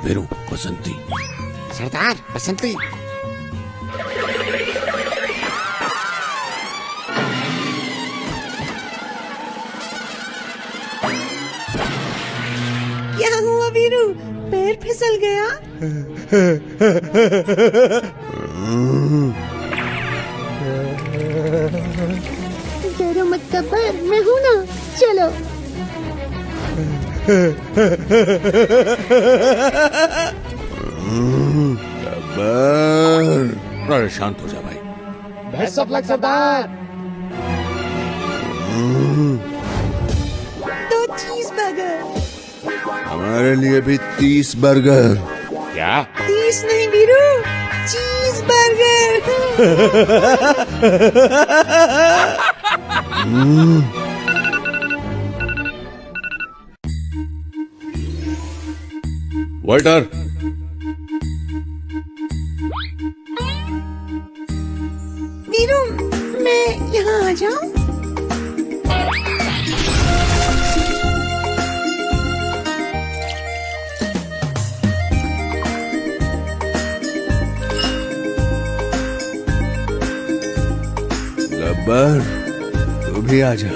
वीरू, बसंती। सरदार बसंती। क्या हुआ वीरू, पैर फिसल गया? डरो मत गब्बर, मैं हूं ना, चलो। गब्बर, अरे शांत हो जा भाई। सब लग सरदार। दो चीज बर्गर। हमारे लिए भी 30 बर्गर। क्या? 30 नहीं वीरू, चीज बर्गर। वेटर, वीरू, मैं यहाँ आ जाऊं? गब्बर, तू भी आ जा।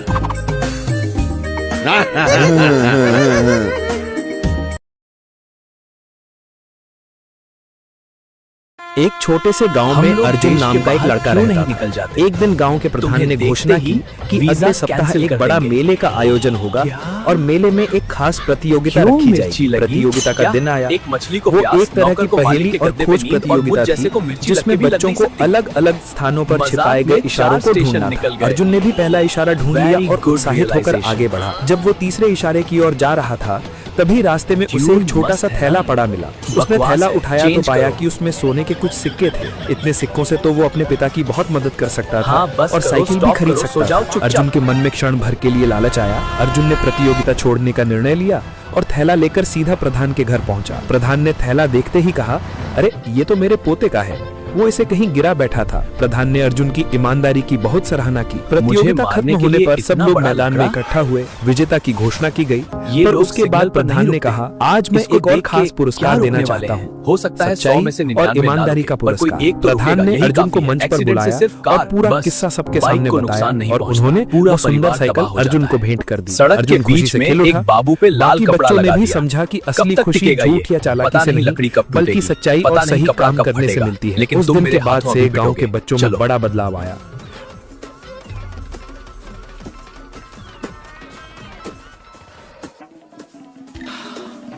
एक छोटे से गांव में अर्जुन नाम का एक लड़का रहता था। एक दिन गांव के प्रधान ने घोषणा की कि अगले सप्ताह एक बड़ा मेले का आयोजन होगा और मेले में एक खास प्रतियोगिता रखी जाएगी। प्रतियोगिता का दिन आया। वो एक तरह की पहेली और खोज प्रतियोगिता थी, जिसमें बच्चों को अलग अलग स्थानों पर छिपाए गए इशारों को ढूंढना था। अर्जुन ने भी पहला इशारा ढूंढ लिया और उत्साहित होकर आगे बढ़ा। जब वो तीसरे इशारे की ओर जा रहा था, तभी रास्ते में उसे एक छोटा सा थैला पड़ा मिला। उसने थैला उठाया तो पाया कि उसमें सोने के कुछ सिक्के थे। इतने सिक्कों से तो वो अपने पिता की बहुत मदद कर सकता था और साइकिल भी खरीद सकता था। अर्जुन के मन में क्षण भर के लिए लालच आया। अर्जुन ने प्रतियोगिता छोड़ने का निर्णय लिया और थैला लेकर सीधा प्रधान के घर पहुंचा। प्रधान ने थैला देखते ही कहा, अरे ये तो मेरे पोते का है। वो इसे कहीं गिरा बैठा था। प्रधान ने अर्जुन की ईमानदारी की बहुत सराहना की। प्रतियोगिता खत्म होने पर सब लोग मैदान में इकट्ठा हुए। विजेता की घोषणा की गई, पर उसके बाद प्रधान ने कहा, आज मैं एक और खास पुरस्कार देना चाहता हूँ। हो सकता है 100 में से 99 और ईमानदारी का पुरस्कार। प्रधान ने अर्जुन को मंच पर बुलाया और पूरा किस्सा सबके सामने बताया और उन्होंने पूरा सुंदर साइकिल अर्जुन को भेंट कर दी। सड़क के बीच में एक बाबू पे लाल कपड़ा बच्चों ने लगा भी दिया। समझा कि असली खुशी झूठ या चालाकी से नहीं, बल्कि सच्चाई और सही काम करने से मिलती है। उस दिन के बाद से गांव के बच्चों में बड़ा बदलाव आया।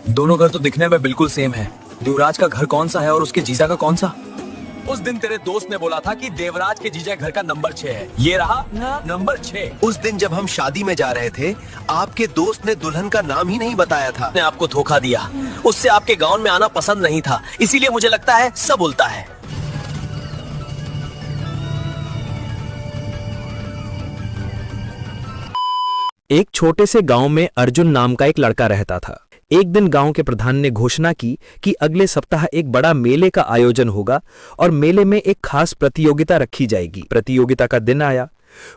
दोनों घर तो दिखने में बिल्कुल सेम है। देवराज का घर कौन सा है और उसके जीजा का कौन सा? उस दिन तेरे दोस्त ने बोला था कि देवराज के जीजा घर का नंबर 6 है। ये रहा नंबर 6। उस दिन जब हम शादी में जा रहे थे, आपके दोस्त ने दुल्हन का नाम ही नहीं बताया था। ने आपको धोखा दिया। उससे आपके गांव में आना पसंद नहीं था, इसीलिए मुझे लगता है सब उल्टा है। एक छोटे से गांव में अर्जुन नाम का एक लड़का रहता था। एक दिन गांव के प्रधान ने घोषणा की कि अगले सप्ताह एक बड़ा मेले का आयोजन होगा और मेले में एक खास प्रतियोगिता रखी जाएगी। प्रतियोगिता का दिन आया।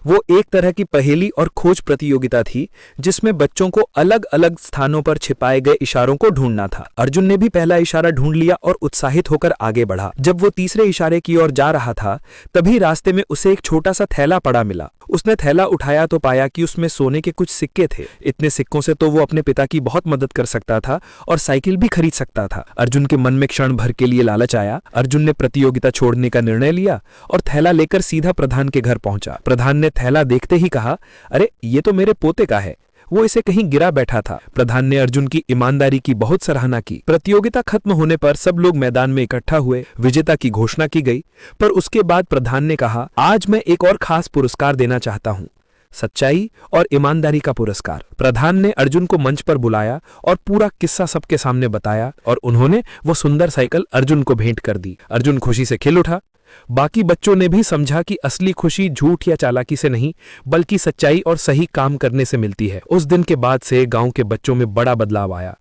वो एक तरह की पहेली और खोज प्रतियोगिता थी, जिसमें बच्चों को अलग अलग स्थानों पर छिपाए गए इशारों को ढूंढना था। अर्जुन ने भी पहला इशारा ढूंढ लिया और उत्साहित होकर आगे बढ़ा। जब वो तीसरे इशारे की ओर जा रहा था, तभी रास्ते में उसे एक छोटा सा थैला पड़ा मिला। उसने थैला उठाया तो पाया कि उसमें सोने के कुछ सिक्के थे। इतने सिक्कों से तो वो अपने पिता की बहुत मदद कर सकता था और साइकिल भी खरीद सकता था। अर्जुन के मन में क्षण भर के लिए लालच आया। अर्जुन ने प्रतियोगिता छोड़ने का निर्णय लिया और थैला लेकर सीधा प्रधान के घर पहुंचा। प्रधान ने थैला देखते ही कहा, अरे ये तो मेरे पोते का है। वो इसे कहीं गिरा बैठा था। प्रधान ने अर्जुन की ईमानदारी की बहुत सराहना की। प्रतियोगिता खत्म होने पर सब लोग मैदान में इकट्ठा हुए। विजेता की घोषणा की गई, पर उसके बाद प्रधान ने कहा, आज मैं एक और खास पुरस्कार देना चाहता हूँ, सच्चाई और ईमानदारी का पुरस्कार। प्रधान ने अर्जुन को मंच पर बुलाया और पूरा किस्सा सबके सामने बताया और उन्होंने वो सुंदर साइकिल अर्जुन को भेंट कर दी। अर्जुन खुशी से खिल उठा। बाकी बच्चों ने भी समझा कि असली खुशी झूठ या चालाकी से नहीं, बल्कि सच्चाई और सही काम करने से मिलती है। उस दिन के बाद से गांव के बच्चों में बड़ा बदलाव आया।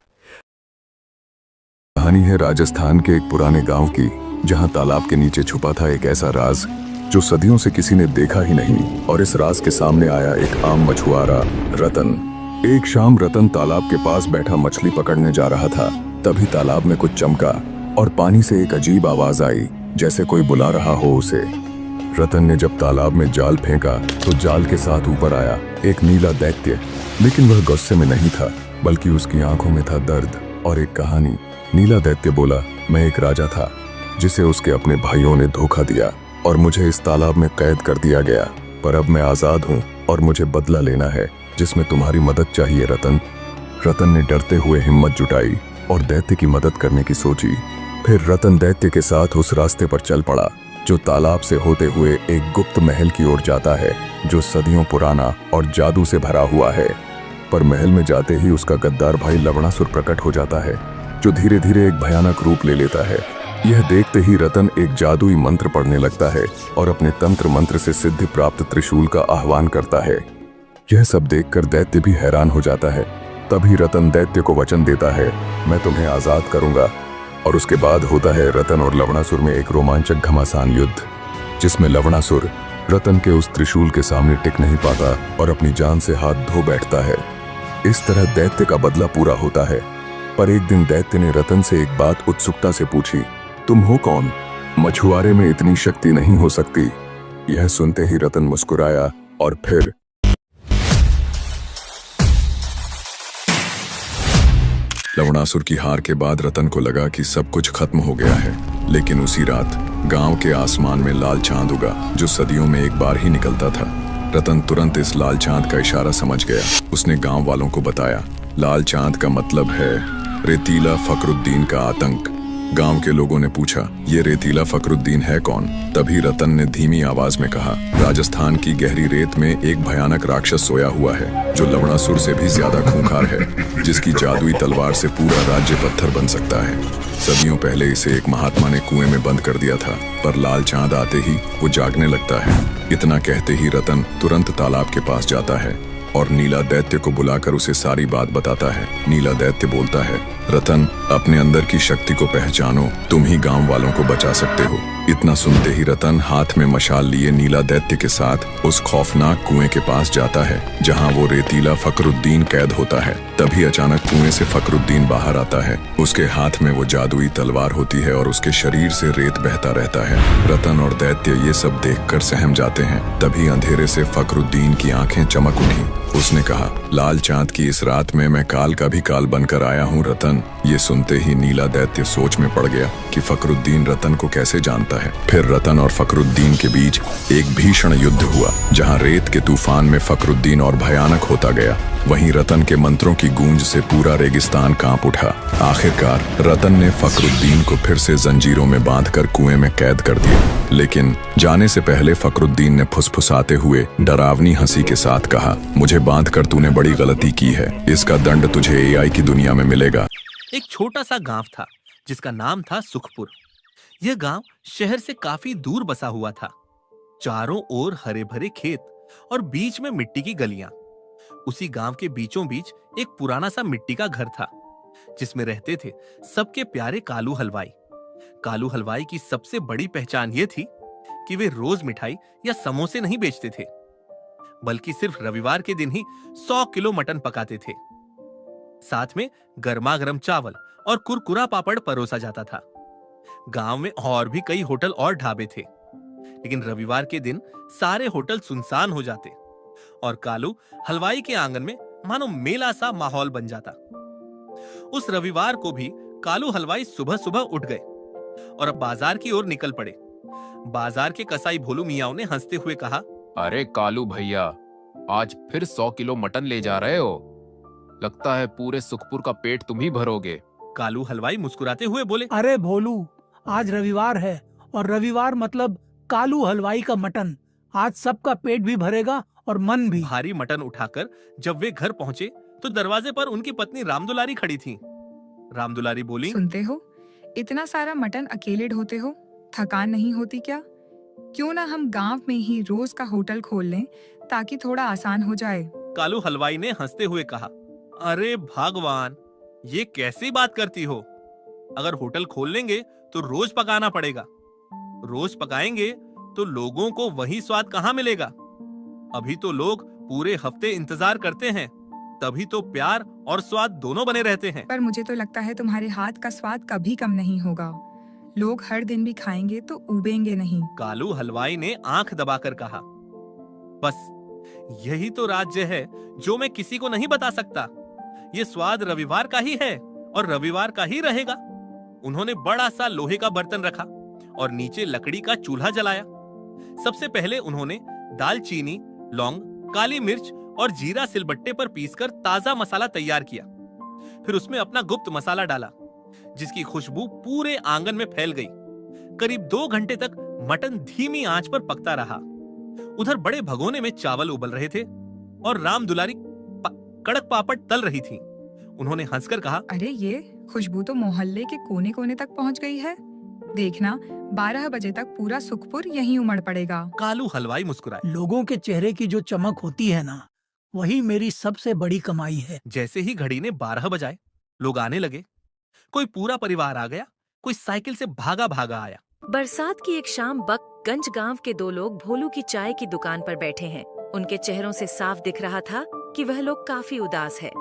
कहानी है राजस्थान के एक पुराने गांव की, जहां तालाब के नीचे छुपा था एक ऐसा राज जो सदियों से किसी ने देखा ही नहीं। और इस राज के सामने आया एक आम मछुआरा, रतन। एक शाम रतन तालाब के पास बैठा मछली पकड़ने जा रहा था। तभी तालाब में कुछ चमका और पानी से एक अजीब आवाज आई, जैसे कोई बुला रहा हो उसे। रतन ने जब तालाब में जाल फेंका तो जाल के साथ ऊपर आया एक नीला दैत्य, लेकिन वह गुस्से में नहीं था, बल्कि उसकी आंखों में था दर्द और एक कहानी। नीला दैत्य बोला, मैं एक राजा था जिसे उसके अपने भाइयों ने धोखा दिया और मुझे इस तालाब में कैद कर दिया गया, पर अब मैं आजाद हूँ और मुझे बदला लेना है, जिसमें तुम्हारी मदद चाहिए रतन। रतन ने डरते हुए हिम्मत जुटाई और दैत्य की मदद करने की सोची। फिर रतन दैत्य के साथ उस रास्ते पर चल पड़ा जो तालाब से होते हुए एक गुप्त महल की ओर जाता है, जो सदियों पुराना और जादू से भरा हुआ है। पर महल में जाते ही उसका गद्दार भाई लवणासुर प्रकट हो जाता है, जो धीरे धीरे एक भयानक रूप ले लेता है। यह देखते ही रतन एक जादुई मंत्र पढ़ने लगता है और अपने तंत्र मंत्र से सिद्धि प्राप्त त्रिशूल का आह्वान करता है। यह सब देखकर दैत्य भी हैरान हो जाता है। तभी रतन दैत्य को वचन देता है, मैं तुम्हें आजाद करूंगा। और उसके बाद होता है रतन और लवणासुर में एक रोमांचक घमासान युद्ध, जिसमें लवणासुर रतन के उस त्रिशूल के सामने टिक नहीं पाता और अपनी जान से हाथ धो बैठता है। इस तरह दैत्य का बदला पूरा होता है। पर एक दिन दैत्य ने रतन से एक बात उत्सुकता से पूछी, तुम हो कौन? मछुआरे में इतनी शक्ति नहीं हो सकती। यह सुनते ही रतन मुस्कुराया और फिर लवणासुर की हार के बाद रतन को लगा कि सब कुछ खत्म हो गया है। लेकिन उसी रात गांव के आसमान में लाल चांद उगा, जो सदियों में एक बार ही निकलता था। रतन तुरंत इस लाल चांद का इशारा समझ गया। उसने गांव वालों को बताया, लाल चांद का मतलब है रेतीला फखरुद्दीन का आतंक। गांव के लोगों ने पूछा, ये रेतीला फखरुद्दीन है कौन? तभी रतन ने धीमी आवाज में कहा, राजस्थान की गहरी रेत में एक भयानक राक्षस सोया हुआ है, जो लवणासुर से भी ज्यादा खूंखार है, जिसकी जादुई तलवार से पूरा राज्य पत्थर बन सकता है। सदियों पहले इसे एक महात्मा ने कुएं में बंद कर दिया था, पर लाल चांद आते ही वो जागने लगता है। इतना कहते ही रतन तुरंत तालाब के पास जाता है और नीला दैत्य को बुलाकर उसे सारी बात बताता है। नीला दैत्य बोलता है, रतन, अपने अंदर की शक्ति को पहचानो, तुम ही गांव वालों को बचा सकते हो। इतना सुनते ही रतन हाथ में मशाल लिए नीला दैत्य के साथ उस खौफनाक कुएं के पास जाता है, जहां वो रेतीला फखरुद्दीन कैद होता है। तभी अचानक कुएं से फखरुद्दीन बाहर आता है। उसके हाथ में वो जादुई तलवार होती है और उसके शरीर से रेत बहता रहता है। रतन और दैत्य ये सब देखकर सहम जाते हैं। तभी अंधेरे से फखरुद्दीन की आंखें चमक उठी। उसने कहा, लाल चांद की इस रात में मैं काल का भी काल बनकर आया हूँ रतन। ये सुनते ही नीला दैत्य सोच में पड़ गया कि फखरुद्दीन रतन को कैसे जानता है। फिर रतन और फखरुद्दीन के बीच एक भीषण युद्ध हुआ, जहाँ रेत के तूफान में फखरुद्दीन और भयानक होता गया। वहीं रतन के मंत्रों की गूंज से पूरा रेगिस्तान कांप उठा। आखिरकार रतन ने फखरुद्दीन को फिर से जंजीरों में बांधकर कुएं में कैद कर दिया। लेकिन जाने से पहले फखरुद्दीन ने फुसफुसाते हुए डरावनी हंसी के साथ कहा, मुझे बांधकर तूने बड़ी गलती की है, इसका दंड तुझे एआई की दुनिया में मिलेगा। एक छोटा सा गांव था जिसका नाम था सुखपुर। यह गांव शहर से काफी दूर बसा हुआ था। चारों ओर हरे भरे खेत और बीच में मिट्टी की गलियां। उसी गांव के बीचों बीच एक पुराना सा मिट्टी का घर था, जिसमें रहते थे सबके प्यारे कालू हलवाई। कालू हलवाई की सबसे बड़ी पहचान यह थी कि वे रोज मिठाई या समोसे नहीं बेचते थे, बल्कि सिर्फ रविवार के दिन ही 100 किलो मटन पकाते थे। साथ में गर्मा गर्म चावल और कुरकुरा पापड़ परोसा जाता था। गांव में और भी कई होटल और ढाबे थे, लेकिन रविवार के दिन सारे होटल सुनसान हो जाते और कालू हलवाई के आंगन में मानो मेला सा माहौल बन जाता। उस रविवार को भी कालू हलवाई सुबह सुबह उठ गए और अब बाजार की ओर निकल पड़े। बाजार के कसाई भोलू मियाँ ने हंसते हुए कहा, अरे कालू भैया, आज फिर 100 किलो मटन ले जा रहे हो? लगता है पूरे सुखपुर का पेट तुम ही भरोगे। कालू हलवाई मुस्कुराते हुए बोले, अरे भोलू, आज रविवार है और रविवार मतलब कालू हलवाई का मटन। आज सबका पेट भी भरेगा और मन भी। भारी मटन उठाकर जब वे घर पहुंचे तो दरवाजे पर उनकी पत्नी रामदुलारी खड़ी थी। रामदुलारी बोली, सुनते हो, इतना सारा मटन अकेले ढोते हो, थकान नहीं होती क्या? क्यों ना हम गांव में ही रोज का होटल खोल लें ताकि थोड़ा आसान हो जाए। कालू हलवाई ने हंसते हुए कहा, अरे भगवान, ये कैसी बात करती हो? अगर होटल खोल लेंगे तो रोज पकाना पड़ेगा। रोज पकाएंगे तो लोगों को वही स्वाद कहाँ मिलेगा? अभी तो लोग पूरे हफ्ते इंतजार करते हैं तभी तो प्यार और स्वाद दोनों बने रहते हैं। पर मुझे तो लगता है तुम्हारे हाथ का स्वाद कभी कम नहीं होगा। लोग हर दिन भी खाएंगे तो उबेंगे नहीं। कालू हलवाई ने आंख दबाकर कहा, बस यही तो राज्य है जो मैं किसी को नहीं बता सकता। ये स्वाद रविवार का ही है और रविवार का ही रहेगा। उन्होंने बड़ा सा लोहे का बर्तन रखा और नीचे लकड़ी का चूल्हा जलाया। सबसे पहले उन्होंने दालचीनी, लौंग, काली मिर्च और जीरा सिलबट्टे पर पीसकर ताजा मसाला तैयार किया। फिर उसमें अपना गुप्त मसाला डाला, जिसकी खुशबू पूरे आंगन में फैल गई। करीब 2 घंटे तक मटन धीमी आंच पर पकता रहा। उधर बड़े भगोने में चावल उबल रहे थे और राम दुलारी कड़क पापड़ तल रही थी। उन्होंने हंसकर कहा, अरे ये खुशबू तो मोहल्ले के कोने कोने तक पहुंच गई है। देखना 12 बजे तक पूरा सुखपुर यहीं उमड़ पड़ेगा। कालू हलवाई मुस्कुराए। लोगों के चेहरे की जो चमक होती है ना, वही मेरी सबसे बड़ी कमाई है। जैसे ही घड़ी ने 12 बजाए, लोग आने लगे। कोई पूरा परिवार आ गया, कोई साइकिल से भागा भागा आया। बरसात की एक शाम बकगंज गांव के 2 लोग भोलू की चाय की दुकान पर बैठे हैं। उनके चेहरों से साफ दिख रहा था कि वह लोग काफी उदास है।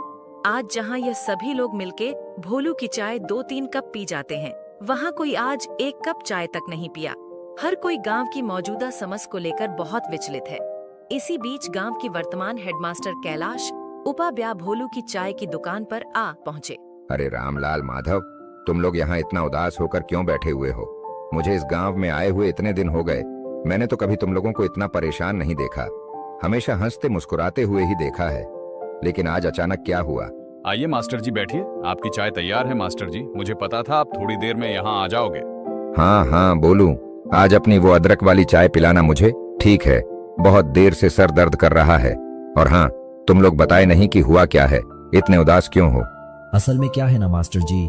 आज जहां यह सभी लोग मिलके भोलू की चाय 2-3 कप पी जाते हैं, वहां कोई आज 1 कप चाय तक नहीं पिया। हर कोई गांव की मौजूदा समझ को लेकर बहुत विचलित है। इसी बीच गांव की वर्तमान हेडमास्टर कैलाश उपाध्याय भोलू की चाय की दुकान पर आ पहुँचे। अरे रामलाल, माधव, तुम लोग यहाँ इतना उदास होकर क्यों बैठे हुए हो? मुझे इस गांव में आए हुए इतने दिन हो गए, मैंने तो कभी तुम लोगों को इतना परेशान नहीं देखा। हमेशा हंसते मुस्कुराते हुए ही देखा है, लेकिन आज अचानक क्या हुआ? आइए मास्टर जी, बैठिए। आपकी चाय तैयार है मास्टर जी। मुझे पता था आप थोड़ी देर में यहाँ आ जाओगे। हाँ हाँ बोलू, आज अपनी वो अदरक वाली चाय पिलाना मुझे। ठीक है, बहुत देर से सर दर्द कर रहा है। और हाँ, तुम लोग बताए नहीं कि हुआ क्या है, इतने उदास क्यों हो? असल में क्या है ना मास्टर जी,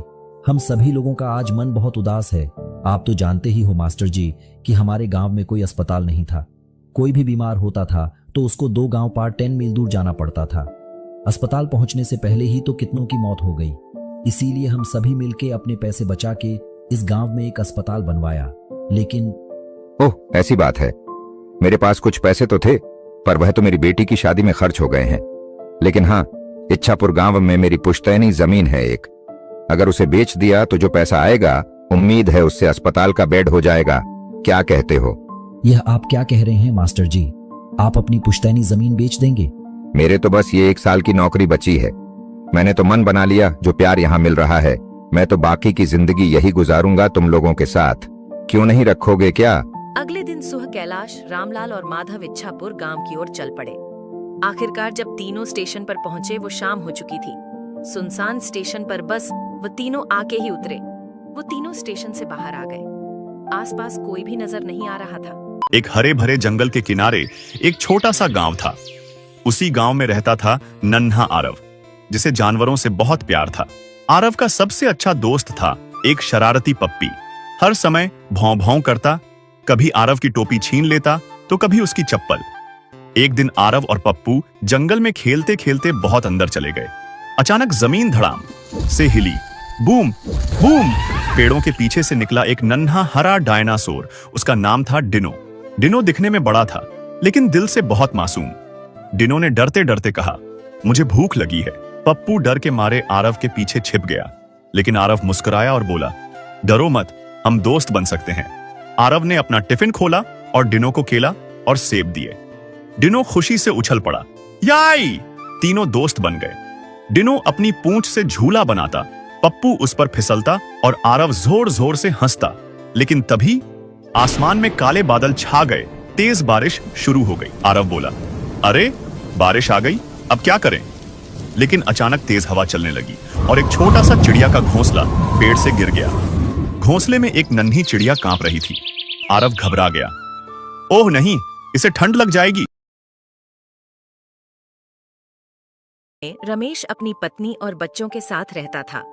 हम सभी लोगों का आज मन बहुत उदास है। आप तो जानते ही हो मास्टर जी कि हमारे गांव में कोई अस्पताल नहीं था। कोई भी बीमार होता था तो उसको 2 गांव पार 10 मील दूर जाना पड़ता था। अस्पताल पहुंचने से पहले ही तो कितनों की मौत हो गई। इसीलिए हम सभी मिलके अपने पैसे बचा के इस गांव में एक अस्पताल बनवाया। लेकिन ओह, ऐसी बात है। मेरे पास कुछ पैसे तो थे, पर वह तो मेरी बेटी की शादी में खर्च हो गए हैं। लेकिन हाँ, इच्छापुर गांव में मेरी पुश्तैनी जमीन है एक। अगर उसे बेच दिया तो जो पैसा आएगा, उम्मीद है उससे अस्पताल का बेड हो जाएगा। क्या कहते हो? यह आप क्या कह रहे हैं मास्टर जी? आप अपनी पुश्तैनी जमीन बेच देंगे? मेरे तो बस ये 1 साल की नौकरी बची है। मैंने तो मन बना लिया, जो प्यार यहाँ मिल रहा है, मैं तो बाकी की जिंदगी यही गुजारूंगा तुम लोगों के साथ। क्यों नहीं रखोगे क्या? अगले दिन सुबह कैलाश, रामलाल और माधव इच्छापुर गांव की ओर चल पड़े। आखिरकार जब तीनों स्टेशन पर पहुंचे, वो शाम हो चुकी थी। सुनसान स्टेशन पर बस वो तीनों आके ही उतरे। वो तीनों स्टेशन से बाहर आ गए। आसपास कोई भी नजर नहीं आ रहा था। एक हरे भरे जंगल के किनारे एक छोटा सा गांव था। उसी गांव में रहता था नन्हा आरव, जिसे जानवरों से बहुत प्यार था। आरव का सबसे अच्छा दोस्त था एक शरारती पप्पी। हर समय भौं भौं करता, कभी आरव की टोपी छीन लेता तो कभी उसकी चप्पल। एक दिन आरव और पप्पू जंगल में खेलते खेलते बहुत अंदर चले गए। अचानक जमीन धड़ाम से हिली। Boom boom! पेड़ों के पीछे से निकला एक नन्हा हरा डायनासोर। उसका नाम था डिनो। डिनो दिखने में बड़ा था, लेकिन दिल से बहुत मासूम। डिनो ने डरते डरते कहा, मुझे भूख लगी है। पप्पू डर के मारे आरव के पीछे छिप गया, लेकिन आरव मुस्कुराया और बोला, डरो मत, हम दोस्त बन सकते हैं। आरव ने अपना टिफिन खोला और डिनो को केला और सेब दिए। डिनो खुशी से उछल पड़ा। याई! तीनों दोस्त बन गए। डिनो अपनी पूंछ से झूला बनाता, पप्पू उस पर फिसलता और आरव जोर जोर से हंसता। लेकिन तभी आसमान में काले बादल छा गए। तेज बारिश शुरू हो गई। आरव बोला, अरे बारिश आ गई, अब क्या करें? लेकिन अचानक तेज हवा चलने लगी और एक छोटा सा चिड़िया का घोंसला पेड़ से गिर गया। घोंसले में एक नन्ही चिड़िया कांप रही थी। आरव घबरा गया। ओह नहीं, इसे ठंड लग जाएगी। रमेश अपनी पत्नी और बच्चों के साथ रहता था।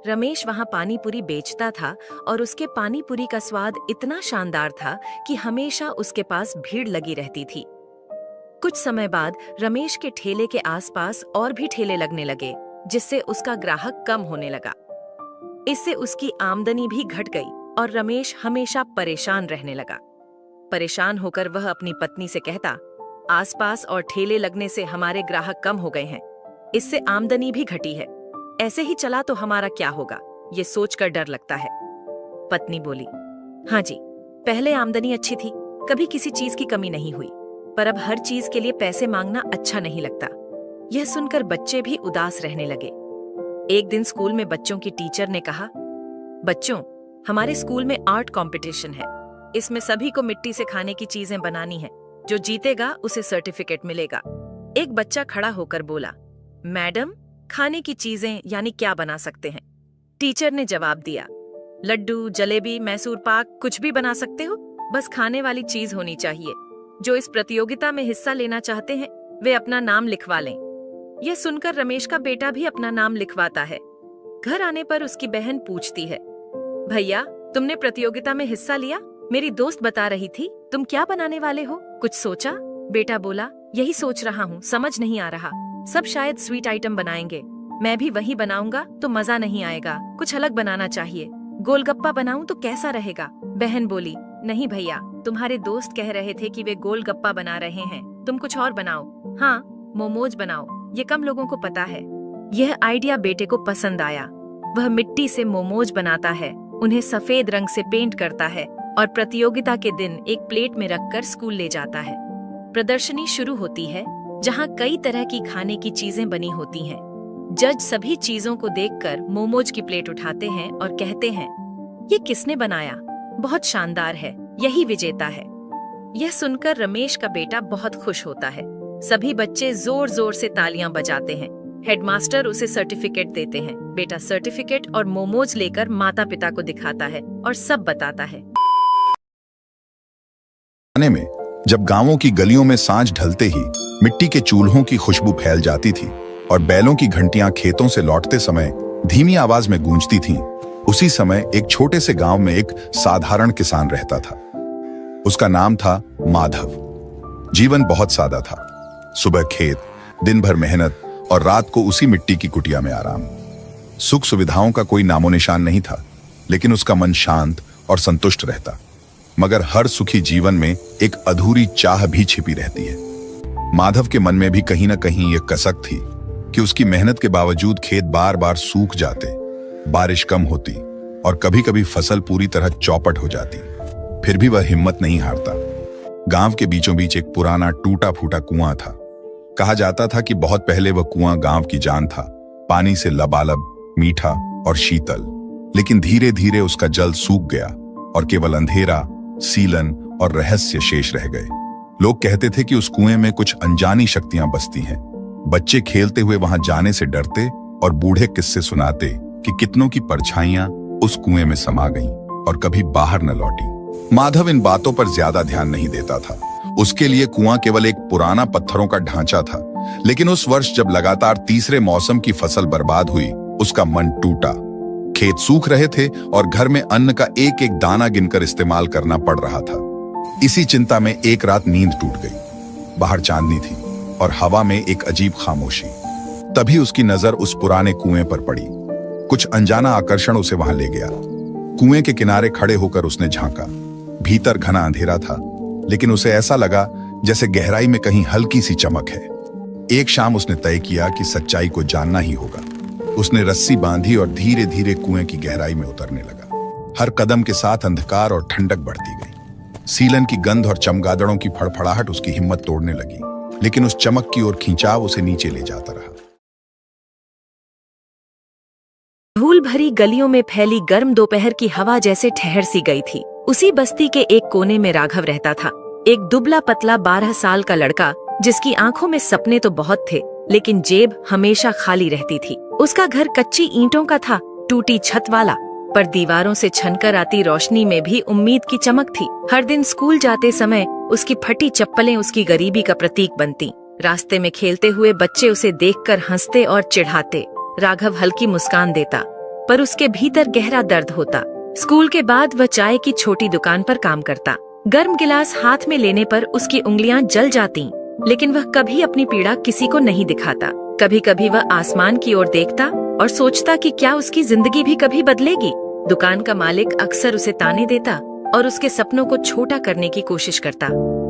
रमेश वहां पानी पूरी बेचता था और उसके पानी पूरी का स्वाद इतना शानदार था कि हमेशा उसके पास भीड़ लगी रहती थी। कुछ समय बाद रमेश के ठेले के आसपास और भी ठेले लगने लगे, जिससे उसका ग्राहक कम होने लगा। इससे उसकी आमदनी भी घट गई और रमेश हमेशा परेशान रहने लगा। परेशान होकर वह अपनी पत्नी से कहता, आसपास और ठेले लगने से हमारे ग्राहक कम हो गए हैं। इससे आमदनी भी घटी है। ऐसे ही चला तो हमारा क्या होगा, ये सोचकर डर लगता है। पत्नी बोली, हाँ जी, पहले आमदनी अच्छी थी, कभी किसी चीज की कमी नहीं हुई, पर अब हर चीज के लिए पैसे मांगना अच्छा नहीं लगता। यह सुनकर बच्चे भी उदास रहने लगे। एक दिन स्कूल में बच्चों की टीचर ने कहा, बच्चों, हमारे स्कूल में आर्ट कंपटीशन है। इसमें सभी को मिट्टी से खाने की चीजें बनानी है। जो जीतेगा उसे सर्टिफिकेट मिलेगा। एक बच्चा खड़ा होकर बोला, मैडम, खाने की चीजें यानी क्या बना सकते हैं? टीचर ने जवाब दिया, लड्डू, जलेबी, मैसूर पाक, कुछ भी बना सकते हो, बस खाने वाली चीज होनी चाहिए। जो इस प्रतियोगिता में हिस्सा लेना चाहते हैं वे अपना नाम लिखवा लें। यह सुनकर रमेश का बेटा भी अपना नाम लिखवाता है। घर आने पर उसकी बहन पूछती है, भैया, तुमने प्रतियोगिता में हिस्सा लिया? मेरी दोस्त बता रही थी, तुम क्या बनाने वाले हो? कुछ सोचा? बेटा बोला, यही सोच रहा हूँ, समझ नहीं आ रहा। सब शायद स्वीट आइटम बनाएंगे, मैं भी वही बनाऊंगा तो मजा नहीं आएगा, कुछ अलग बनाना चाहिए। गोलगप्पा बनाऊं तो कैसा रहेगा? बहन बोली, नहीं भैया, तुम्हारे दोस्त कह रहे थे कि वे गोलगप्पा बना रहे हैं, तुम कुछ और बनाओ। हाँ, मोमोज बनाओ, ये कम लोगों को पता है। यह आइडिया बेटे को पसंद आया। वह मिट्टी से मोमोज बनाता है, उन्हें सफेद रंग से पेंट करता है और प्रतियोगिता के दिन एक प्लेट में रखकर स्कूल ले जाता है। प्रदर्शनी शुरू होती है, जहाँ कई तरह की खाने की चीजें बनी होती हैं। जज सभी चीजों को देखकर मोमोज की प्लेट उठाते हैं और कहते हैं, ये किसने बनाया? बहुत शानदार है, यही विजेता है। यह सुनकर रमेश का बेटा बहुत खुश होता है। सभी बच्चे जोर जोर से तालियां बजाते हैं। हेडमास्टर उसे सर्टिफिकेट देते हैं। बेटा सर्टिफिकेट और मोमोज लेकर माता पिता को दिखाता है और सब बताता है। में जब गांवों की गलियों में सांझ ढलते ही मिट्टी के चूल्हों की खुशबू फैल जाती थी और बैलों की घंटियां खेतों से लौटते समय धीमी आवाज में गूंजती थीं, उसी समय एक छोटे से गांव में एक साधारण किसान रहता था। उसका नाम था माधव। जीवन बहुत सादा था। सुबह खेत, दिन भर मेहनत और रात को उसी मिट्टी की कुटिया में आराम। सुख सुविधाओं का कोई नामो निशान नहीं था, लेकिन उसका मन शांत और संतुष्ट रहता। मगर हर सुखी जीवन में एक अधूरी चाह भी छिपी रहती है। माधव के मन में भी कहीं ना कहीं यह कसक थी कि उसकी मेहनत के बावजूद खेत बार बार सूख जाते, बारिश कम होती और कभी कभी फसल पूरी तरह चौपट हो जाती। फिर भी वह हिम्मत नहीं हारता। गांव के बीचों बीच एक पुराना टूटा फूटा कुआं था। कहा जाता था कि बहुत पहले वह कुआं गांव की जान था, पानी से लबालब, मीठा और शीतल। लेकिन धीरे धीरे उसका जल सूख गया और केवल अंधेरा, सीलन और रहस्य शेष रह गए। लोग कहते थे कि उस कुएं में कुछ अनजानी शक्तियां बसती हैं। बच्चे खेलते हुए वहां जाने से डरते और बूढ़े किस्से सुनाते कि कितनों की परछाइयां उस कुएं में समा गईं और कभी बाहर न लौटी। माधव इन बातों पर ज्यादा ध्यान नहीं देता था। उसके लिए कुआं केवल एक पुराना पत्थरों का ढांचा था। लेकिन उस वर्ष जब लगातार तीसरे मौसम की फसल बर्बाद हुई, उसका मन टूटा। खेत सूख रहे थे और घर में अन्न का एक एक दाना गिनकर इस्तेमाल करना पड़ रहा था। इसी चिंता में एक रात नींद टूट गई। बाहर चांदनी थी और हवा में एक अजीब खामोशी। तभी उसकी नजर उस पुराने कुएं पर पड़ी। कुछ अनजाना आकर्षण उसे वहां ले गया। कुएं के किनारे खड़े होकर उसने झांका। भीतर घना अंधेरा था, लेकिन उसे ऐसा लगा जैसे गहराई में कहीं हल्की सी चमक है। एक शाम उसने तय किया कि सच्चाई को जानना ही होगा। उसने रस्सी बांधी और धीरे धीरे कुएं की गहराई में उतरने लगा। हर कदम के साथ अंधकार और ठंडक बढ़ती गई। सीलन की गंध और चमगादड़ों की फड़फड़ाहट उसकी हिम्मत तोड़ने लगी, लेकिन उस चमक की ओर खिंचाव उसे नीचे ले जाता रहा। धूल भरी गलियों में फैली गर्म दोपहर की हवा जैसे ठहर सी गई थी। उसी बस्ती के एक कोने में राघव रहता था। एक दुबला पतला 12 साल का लड़का, जिसकी आंखों में सपने तो बहुत थे, लेकिन जेब हमेशा खाली रहती थी। उसका घर कच्ची ईंटों का था, टूटी छत वाला, पर दीवारों से छनकर आती रोशनी में भी उम्मीद की चमक थी। हर दिन स्कूल जाते समय उसकी फटी चप्पलें उसकी गरीबी का प्रतीक बनती। रास्ते में खेलते हुए बच्चे उसे देखकर हंसते और चिढ़ाते। राघव हल्की मुस्कान देता, पर उसके भीतर गहरा दर्द होता। स्कूल के बाद वह चाय की छोटी दुकान पर काम करता। गर्म गिलास हाथ में लेने पर उसकी उंगलियां जल जाती, लेकिन वह कभी अपनी पीड़ा किसी को नहीं दिखाता। कभी कभी वह आसमान की ओर देखता और सोचता कि क्या उसकी जिंदगी भी कभी बदलेगी। दुकान का मालिक अक्सर उसे ताने देता और उसके सपनों को छोटा करने की कोशिश करता,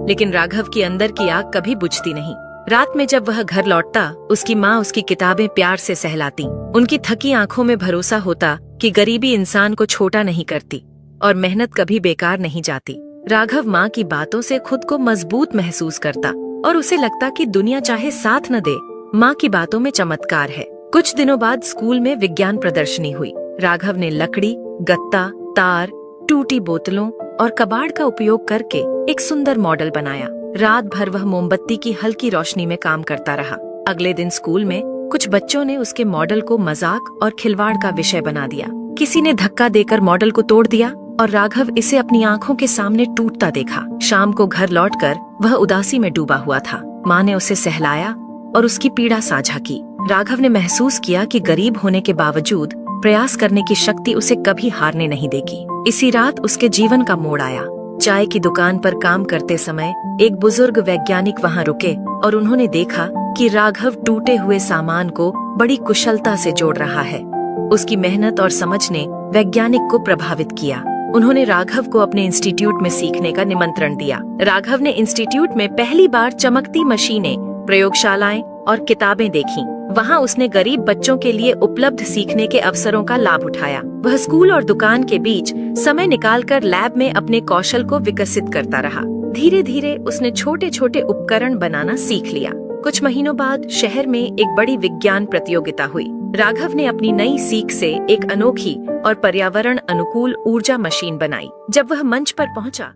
लेकिन राघव की अंदर की आग कभी बुझती नहीं। रात में जब वह घर लौटता, उसकी माँ उसकी किताबें प्यार से सहलाती। उनकी थकी आंखों में भरोसा होता कि गरीबी इंसान को छोटा नहीं करती और मेहनत कभी बेकार नहीं जाती। राघव माँ की बातों से खुद को मजबूत महसूस करता और उसे लगता कि दुनिया चाहे साथ न दे, माँ की बातों में चमत्कार है। कुछ दिनों बाद स्कूल में विज्ञान प्रदर्शनी हुई। राघव ने लकड़ी, गत्ता, तार, टूटी बोतलों और कबाड़ का उपयोग करके एक सुंदर मॉडल बनाया। रात भर वह मोमबत्ती की हल्की रोशनी में काम करता रहा। अगले दिन स्कूल में कुछ बच्चों ने उसके मॉडल को मजाक और खिलवाड़ का विषय बना दिया। किसी ने धक्का देकर मॉडल को तोड़ दिया और राघव इसे अपनी आंखों के सामने टूटता देखा। शाम को घर लौटकर वह उदासी में डूबा हुआ था। माँ ने उसे सहलाया और उसकी पीड़ा साझा की। राघव ने महसूस किया कि गरीब होने के बावजूद प्रयास करने की शक्ति उसे कभी हारने नहीं देगी। इसी रात उसके जीवन का मोड़ आया। चाय की दुकान पर काम करते समय एक बुजुर्ग वैज्ञानिक वहां रुके और उन्होंने देखा कि राघव टूटे हुए सामान को बड़ी कुशलता से जोड़ रहा है। उसकी मेहनत और समझ ने वैज्ञानिक को प्रभावित किया। उन्होंने राघव को अपने इंस्टीट्यूट में सीखने का निमंत्रण दिया। राघव ने इंस्टीट्यूट में पहली बार चमकती मशीनें, प्रयोगशालाएं और किताबें देखीं। वहां उसने गरीब बच्चों के लिए उपलब्ध सीखने के अवसरों का लाभ उठाया। वह स्कूल और दुकान के बीच समय निकालकर लैब में अपने कौशल को विकसित करता रहा। धीरे धीरे उसने छोटे छोटे उपकरण बनाना सीख लिया। कुछ महीनों बाद शहर में एक बड़ी विज्ञान प्रतियोगिता हुई। राघव ने अपनी नई सीख से एक अनोखी और पर्यावरण अनुकूल ऊर्जा मशीन बनाई। जब वह मंच पर पहुंचा,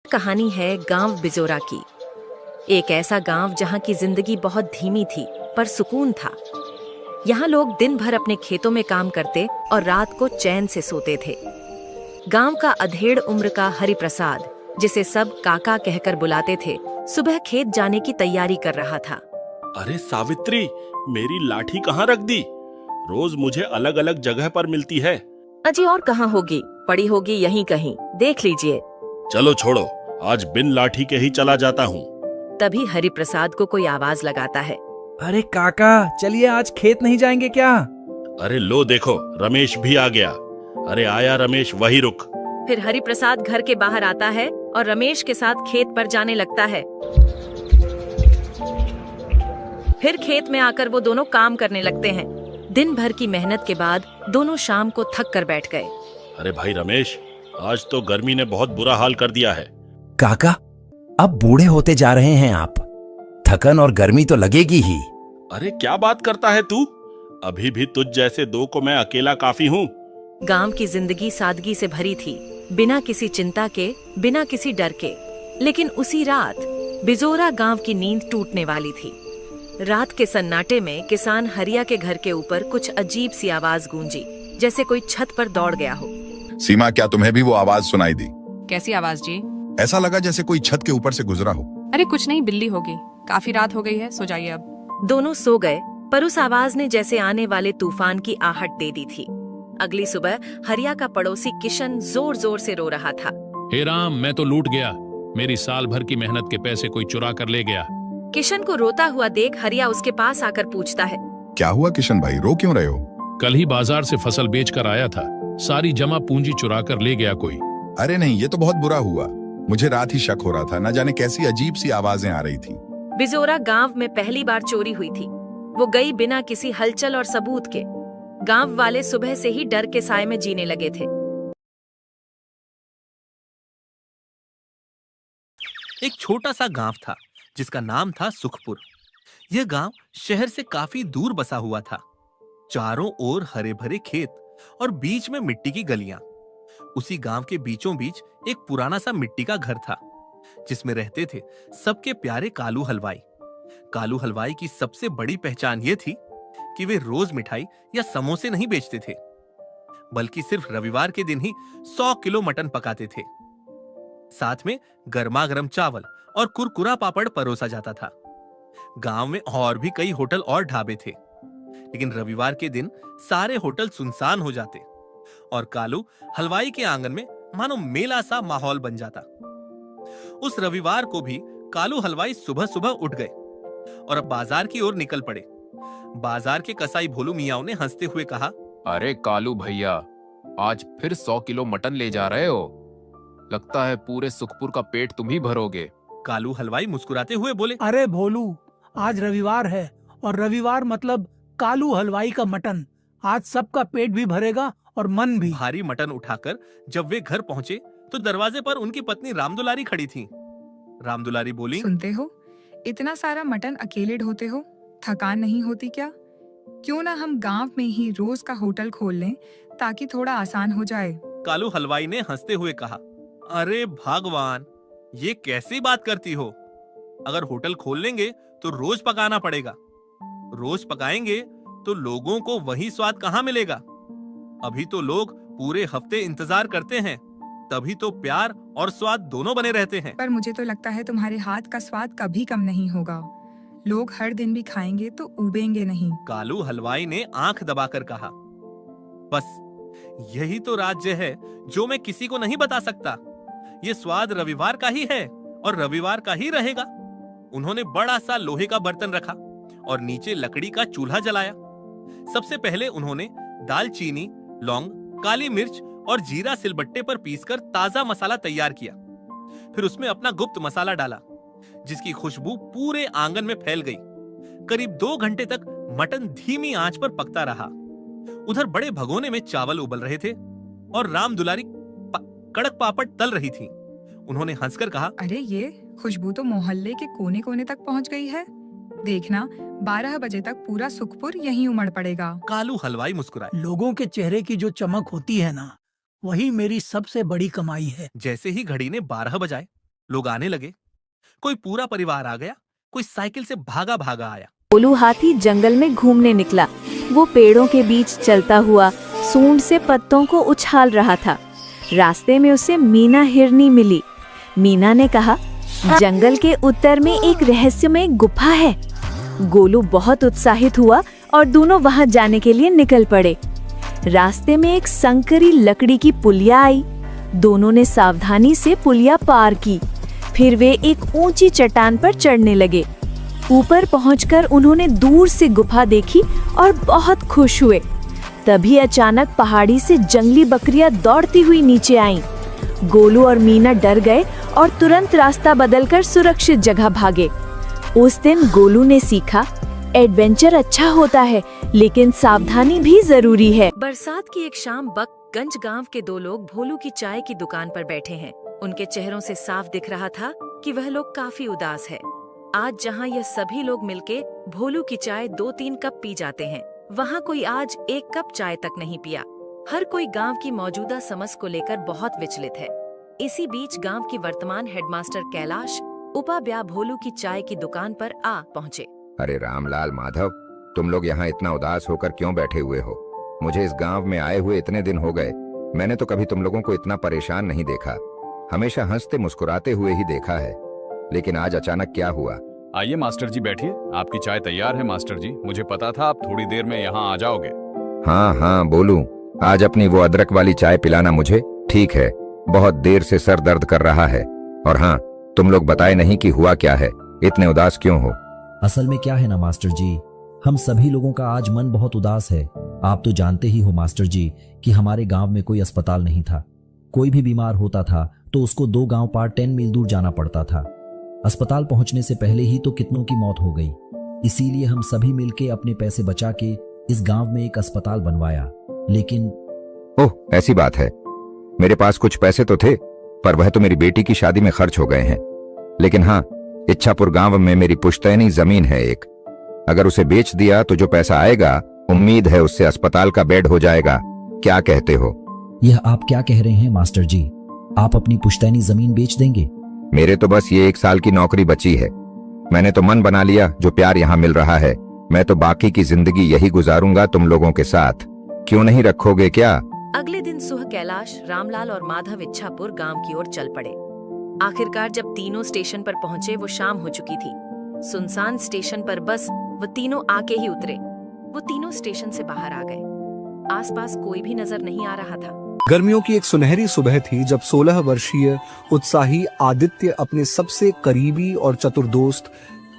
कहानी है गांव बिजोरा की। एक ऐसा गांव जहां की जिंदगी बहुत धीमी थी पर सुकून था। यहाँ लोग दिन भर अपने खेतों में काम करते और रात को चैन से सोते थे। गांव का अधेड़ उम्र का हरिप्रसाद, जिसे सब काका कहकर बुलाते थे, सुबह खेत जाने की तैयारी कर रहा था। अरे सावित्री, मेरी लाठी कहाँ रख दी? रोज मुझे अलग अलग जगह पर मिलती है। अजी और कहाँ होगी, पड़ी होगी यहीं कहीं, देख लीजिए। चलो छोड़ो, आज बिन लाठी के ही चला जाता हूँ। तभी हरिप्रसाद को कोई आवाज लगाता है। अरे काका, चलिए आज खेत नहीं जाएंगे क्या? अरे लो देखो, रमेश भी आ गया। अरे आया रमेश, वही रुक। फिर हरिप्रसाद घर के बाहर आता है और रमेश के साथ खेत पर जाने लगता है। फिर खेत में आकर वो दोनों काम करने लगते हैं। दिन भर की मेहनत के बाद दोनों शाम को थक कर बैठ गए। अरे भाई रमेश, आज तो गर्मी ने बहुत बुरा हाल कर दिया है। काका, अब बूढ़े होते जा रहे हैं आप, थकन और गर्मी तो लगेगी ही। अरे क्या बात करता है तू? अभी भी तुझ जैसे दो को मैं अकेला काफी हूँ। गांव की जिंदगी सादगी से भरी थी, बिना किसी चिंता के, बिना किसी डर के। लेकिन उसी रात बिजोरा गांव की नींद टूटने वाली थी। रात के सन्नाटे में किसान हरिया के घर के ऊपर कुछ अजीब सी आवाज गूंजी, जैसे कोई छत पर दौड़ गया हो। सीमा, क्या तुम्हें भी वो आवाज सुनाई दी? कैसी आवाज जी? ऐसा लगा जैसे कोई छत के ऊपर से गुजरा हो। अरे कुछ नहीं, बिल्ली होगी। काफी रात हो गई है, सो जाइए अब। दोनों सो गए, पर उस आवाज ने जैसे आने वाले तूफान की आहट दे दी थी। अगली सुबह हरिया का पड़ोसी किशन जोर जोर से रो रहा था। हे राम, मैं तो लूट गया। मेरी साल भर की मेहनत के पैसे कोई चुरा कर ले गया। किशन को रोता हुआ देख हरिया उसके पास आकर पूछता है, क्या हुआ किशन भाई, रो क्यों रहे हो? कल ही बाजार से फसल बेच कर आया था, सारी जमा पूंजी चुरा कर ले गया कोई। अरे नहीं, ये तो बहुत बुरा हुआ। मुझे रात ही शक हो रहा था, न जाने कैसी अजीब सी आवाजें आ रही थी। बिजोरा गांव में पहली बार चोरी हुई थी। वो गई बिना किसी हलचल और सबूत के। गांव वाले सुबह से ही डर के साए में जीने लगे थे। एक छोटा सा गांव था जिसका नाम था सुखपुर। यह गांव शहर से काफी दूर बसा हुआ था। चारों ओर हरे भरे खेत और बीच में मिट्टी की गलियां। उसी गांव के बीचों बीच एक पुराना सा मिट्टी का घर था, जिसमें रहते थे सबके प्यारे कालू हलवाई। कालू हलवाई की सबसे बड़ी पहचान यह थी कि वे रोज मिठाई या समोसे नहीं बेचते थे, बल्कि सिर्फ रविवार के दिन ही 100 किलो मटन पकाते थे। साथ में गर्मा गर्म चावल और कुरकुरा पापड़ परोसा जाता था। गांव में और भी कई होटल और ढाबे थे, लेकिन रविवार के दिन सारे होटल सुनसान हो जाते और कालू हलवाई के आंगन में मानो मेला सा माहौल बन जाता। उस रविवार को भी कालू हलवाई सुबह सुबह उठ गए और अब बाजार की ओर निकल पड़े। बाजार के कसाई भोलू मियाँ ने हंसते हुए कहा, अरे कालू भैया, आज फिर 100 किलो मटन ले जा रहे हो? लगता है पूरे सुखपुर का पेट तुम ही भरोगे। कालू हलवाई मुस्कुराते हुए बोले, अरे भोलू, आज रविवार है और रविवार मतलब कालू हलवाई का मटन। आज सबका पेट भी भरेगा और मन भी। भारी मटन उठाकर जब वे घर पहुंचे तो दरवाजे पर उनकी पत्नी रामदुलारी खड़ी थी। रामदुलारी बोली, सुनते हो, इतना सारा मटन अकेले ढोते हो, थकान नहीं होती क्या? क्यों ना हम गांव में ही रोज का होटल खोल लें ताकि थोड़ा आसान हो जाए। कालू हलवाई ने हंसते हुए कहा, अरे भगवान, ये कैसी बात करती हो? अगर होटल खोल लेंगे तो रोज पकाना पड़ेगा। रोज पकाएंगे तो लोगों को वही स्वाद कहाँ मिलेगा? अभी तो लोग पूरे हफ्ते इंतजार करते हैं, तभी तो प्यार और स्वाद दोनों बने रहते हैं। पर मुझे तो लगता है तुम्हारे हाथ का स्वाद कभी कम नहीं होगा। लोग हर दिन भी खाएंगे तो उबेंगे नहीं। कालू हलवाई ने आंख दबाकर कहा, बस यही तो राज्य है जो मैं किसी को नहीं बता सकता। ये स्वाद रविवार का ही है और रविवार का ही रहेगा। उन्होंने बड़ा सा लोहे का बर्तन रखा और नीचे लकड़ी का चूल्हा जलाया। सबसे पहले उन्होंने दालचीनी, लौंग, काली मिर्च और जीरा सिलबट्टे पर पीसकर ताजा मसाला तैयार किया। फिर उसमें अपना गुप्त मसाला डाला, जिसकी खुशबू पूरे आंगन में फैल गई। करीब 2 घंटे तक मटन धीमी आंच पर पकता रहा। उधर बड़े भगोने में चावल उबल रहे थे और रामदुलारी कड़क पापड़ तल रही थी। उन्होंने हंसकर कहा, अरे ये खुशबू तो मोहल्ले के कोने कोने तक पहुंच गई है। देखना, 12 बजे तक पूरा सुखपुर यहीं उमड़ पड़ेगा। कालू हलवाई मुस्कुराए, लोगों के चेहरे की जो चमक होती है ना, वही मेरी सबसे बड़ी कमाई है। जैसे ही घड़ी ने 12 बजाए, लोग आने लगे। कोई पूरा परिवार आ गया, कोई साइकिल से भागा भागा आया। भोलू हाथी जंगल में घूमने निकला। वो पेड़ों के बीच चलता हुआ सूंड से पत्तों को उछाल रहा था। रास्ते में उसे मीना हिरनी मिली। मीना ने कहा, जंगल के उत्तर में एक रहस्यमय गुफा है। गोलू बहुत उत्साहित हुआ और दोनों वहां जाने के लिए निकल पड़े। रास्ते में एक संकरी लकड़ी की पुलिया आई। दोनों ने सावधानी से पुलिया पार की। फिर वे एक ऊंची चट्टान पर चढ़ने लगे। ऊपर पहुंचकर उन्होंने दूर से गुफा देखी और बहुत खुश हुए। तभी अचानक पहाड़ी से जंगली बकरियां दौड़ती हुई नीचे आईं। गोलू और मीना डर गए और तुरंत रास्ता बदलकर सुरक्षित जगह भागे। उस दिन गोलू ने सीखा, एडवेंचर अच्छा होता है, लेकिन सावधानी भी जरूरी है। बरसात की एक शाम बकगंज गांव के 2 लोग भोलू की चाय की दुकान पर बैठे हैं। उनके चेहरों से साफ दिख रहा था कि वह लोग काफी उदास है। आज जहां यह सभी लोग मिलके भोलू की चाय 2-3 कप पी जाते हैं, वहां कोई आज 1 कप चाय तक नहीं पिया। हर कोई गांव की मौजूदा समस्या को लेकर बहुत विचलित है। इसी बीच गांव की वर्तमान हेडमास्टर कैलाश उपाध्याय भोलू की चाय की दुकान पर आ पहुँचे। अरे रामलाल माधव, तुम लोग यहाँ इतना उदास होकर क्यों बैठे हुए हो? मुझे इस गांव में आए हुए इतने दिन हो गए, मैंने तो कभी तुम लोगों को इतना परेशान नहीं देखा। हमेशा हंसते मुस्कुराते हुए ही देखा है, लेकिन आज अचानक क्या हुआ? आइए मास्टर जी, बैठिए। आपकी चाय तैयार है मास्टर जी। मुझे पता था आप थोड़ी देर में यहाँ आ जाओगे। हाँ हाँ बोलू, आज अपनी वो अदरक वाली चाय पिलाना मुझे। ठीक है, बहुत देर से सर दर्द कर रहा है। और हाँ, तुम लोग बताए नहीं कि हुआ क्या है, इतने उदास क्यों हो? असल में क्या है ना मास्टर जी, हम सभी लोगों का आज मन बहुत उदास है। आप तो जानते ही हो मास्टर जी कि हमारे गांव में कोई अस्पताल नहीं था। कोई भी बीमार होता था तो उसको 2 गांव पार 10 मील दूर जाना पड़ता था। अस्पताल पहुंचने से पहले ही तो कितनों की मौत हो गई। इसीलिए हम सभी मिलके अपने पैसे बचा के इस गांव में एक अस्पताल बनवाया। लेकिन ओह, ऐसी बात है। मेरे पास कुछ पैसे तो थे, पर वह तो मेरी बेटी की शादी में खर्च हो गए हैं। लेकिन हाँ, इच्छापुर गांव में मेरी पुश्तैनी जमीन है एक। अगर उसे बेच दिया तो जो पैसा आएगा, उम्मीद है उससे अस्पताल का बेड हो जाएगा। क्या कहते हो? यह आप क्या कह रहे हैं मास्टर जी? आप अपनी पुश्तैनी जमीन बेच देंगे? मेरे तो बस ये 1 साल की नौकरी बची है। मैंने तो मन बना लिया, जो प्यार यहाँ मिल रहा है, मैं तो बाकी की जिंदगी यही गुजारूंगा तुम लोगों के साथ। क्यों नहीं रखोगे क्या? अगले दिन सुबह कैलाश, रामलाल और माधव इच्छापुर गांव की ओर चल पड़े। आखिरकार जब तीनों स्टेशन पर पहुंचे, वो शाम हो चुकी थी। सुनसान स्टेशन पर बस वो तीनों आके ही उतरे। वो तीनों स्टेशन से बाहर आ गए। आसपास कोई भी नजर नहीं आ रहा था। गर्मियों की एक सुनहरी सुबह थी जब 16 वर्षीय उत्साही आदित्य अपने सबसे करीबी और चतुर दोस्त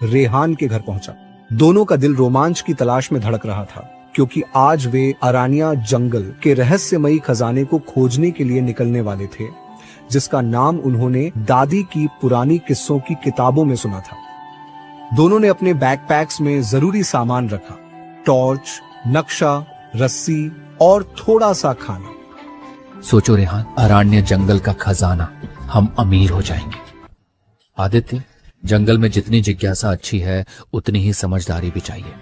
रेहान के घर पहुंचा। दोनों का दिल रोमांच की तलाश में धड़क रहा था, क्योंकि आज वे अरानिया जंगल के रहस्यमयी खजाने को खोजने के लिए निकलने वाले थे, जिसका नाम उन्होंने दादी की पुरानी किस्सों की किताबों में सुना था। दोनों ने अपने बैकपैक्स में जरूरी सामान रखा, टॉर्च, नक्शा, रस्सी और थोड़ा सा खाना। सोचो रेहान, अरण्य जंगल का खजाना, हम अमीर हो जाएंगे। आदित्य, जंगल में जितनी जिज्ञासा अच्छी है उतनी ही समझदारी भी चाहिए।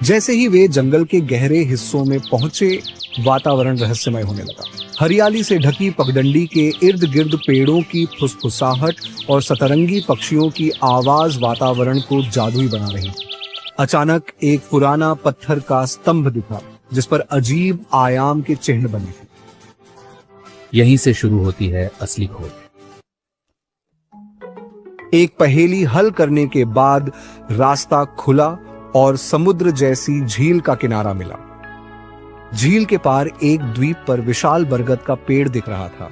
जैसे ही वे जंगल के गहरे हिस्सों में पहुंचे, वातावरण रहस्यमय होने लगा। हरियाली से ढकी पगडंडी के इर्द गिर्द पेड़ों की फुसफुसाहट और सतरंगी पक्षियों की आवाज वातावरण को जादुई बना रही। अचानक एक पुराना पत्थर का स्तंभ दिखा जिस पर अजीब आयाम के चिन्ह बने थे। यहीं से शुरू होती है असली खोज। एक पहेली हल करने के बाद रास्ता खुला और समुद्र जैसी झील का किनारा मिला। झील के पार एक द्वीप पर विशाल बरगद का पेड़ दिख रहा था,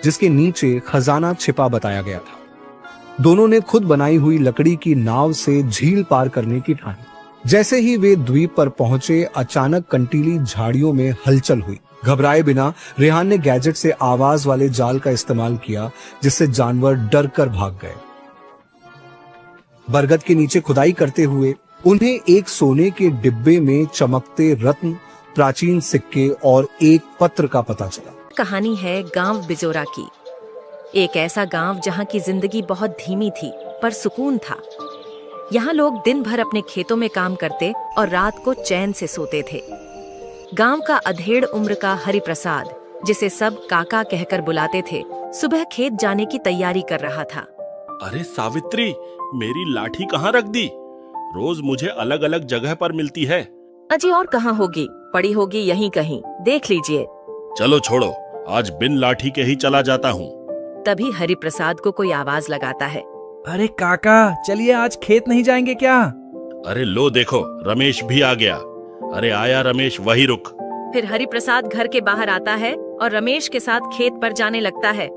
जिसके नीचे खजाना छिपा बताया गया था। दोनों ने खुद बनाई हुई लकड़ी की नाव से झील पार करने की ठानी। जैसे ही वे द्वीप पर पहुंचे, अचानक कंटीली झाड़ियों में हलचल हुई। घबराए बिना रेहान ने गैजेट से आवाज वाले जाल का इस्तेमाल किया, जिससे जानवर डर कर भाग गए। बरगद के नीचे खुदाई करते हुए उन्हें एक सोने के डिब्बे में चमकते रत्न, प्राचीन सिक्के और एक पत्र का पता चला। कहानी है गांव बिजोरा की। एक ऐसा गांव जहां की जिंदगी बहुत धीमी थी पर सुकून था। यहाँ लोग दिन भर अपने खेतों में काम करते और रात को चैन से सोते थे। गांव का अधेड़ उम्र का हरिप्रसाद, जिसे सब काका कहकर बुलाते थे, सुबह खेत जाने की तैयारी कर रहा था। अरे सावित्री, मेरी लाठी कहाँ रख दी? रोज मुझे अलग अलग जगह पर मिलती है। अजी और कहाँ होगी, पड़ी होगी यहीं कहीं, देख लीजिए। चलो छोड़ो, आज बिन लाठी के ही चला जाता हूँ। तभी हरिप्रसाद को कोई आवाज लगाता है। अरे काका, चलिए आज खेत नहीं जाएंगे क्या? अरे लो देखो, रमेश भी आ गया। अरे आया रमेश, वही रुक। फिर हरिप्रसाद घर के बाहर आता है और रमेश के साथ खेत पर जाने लगता है।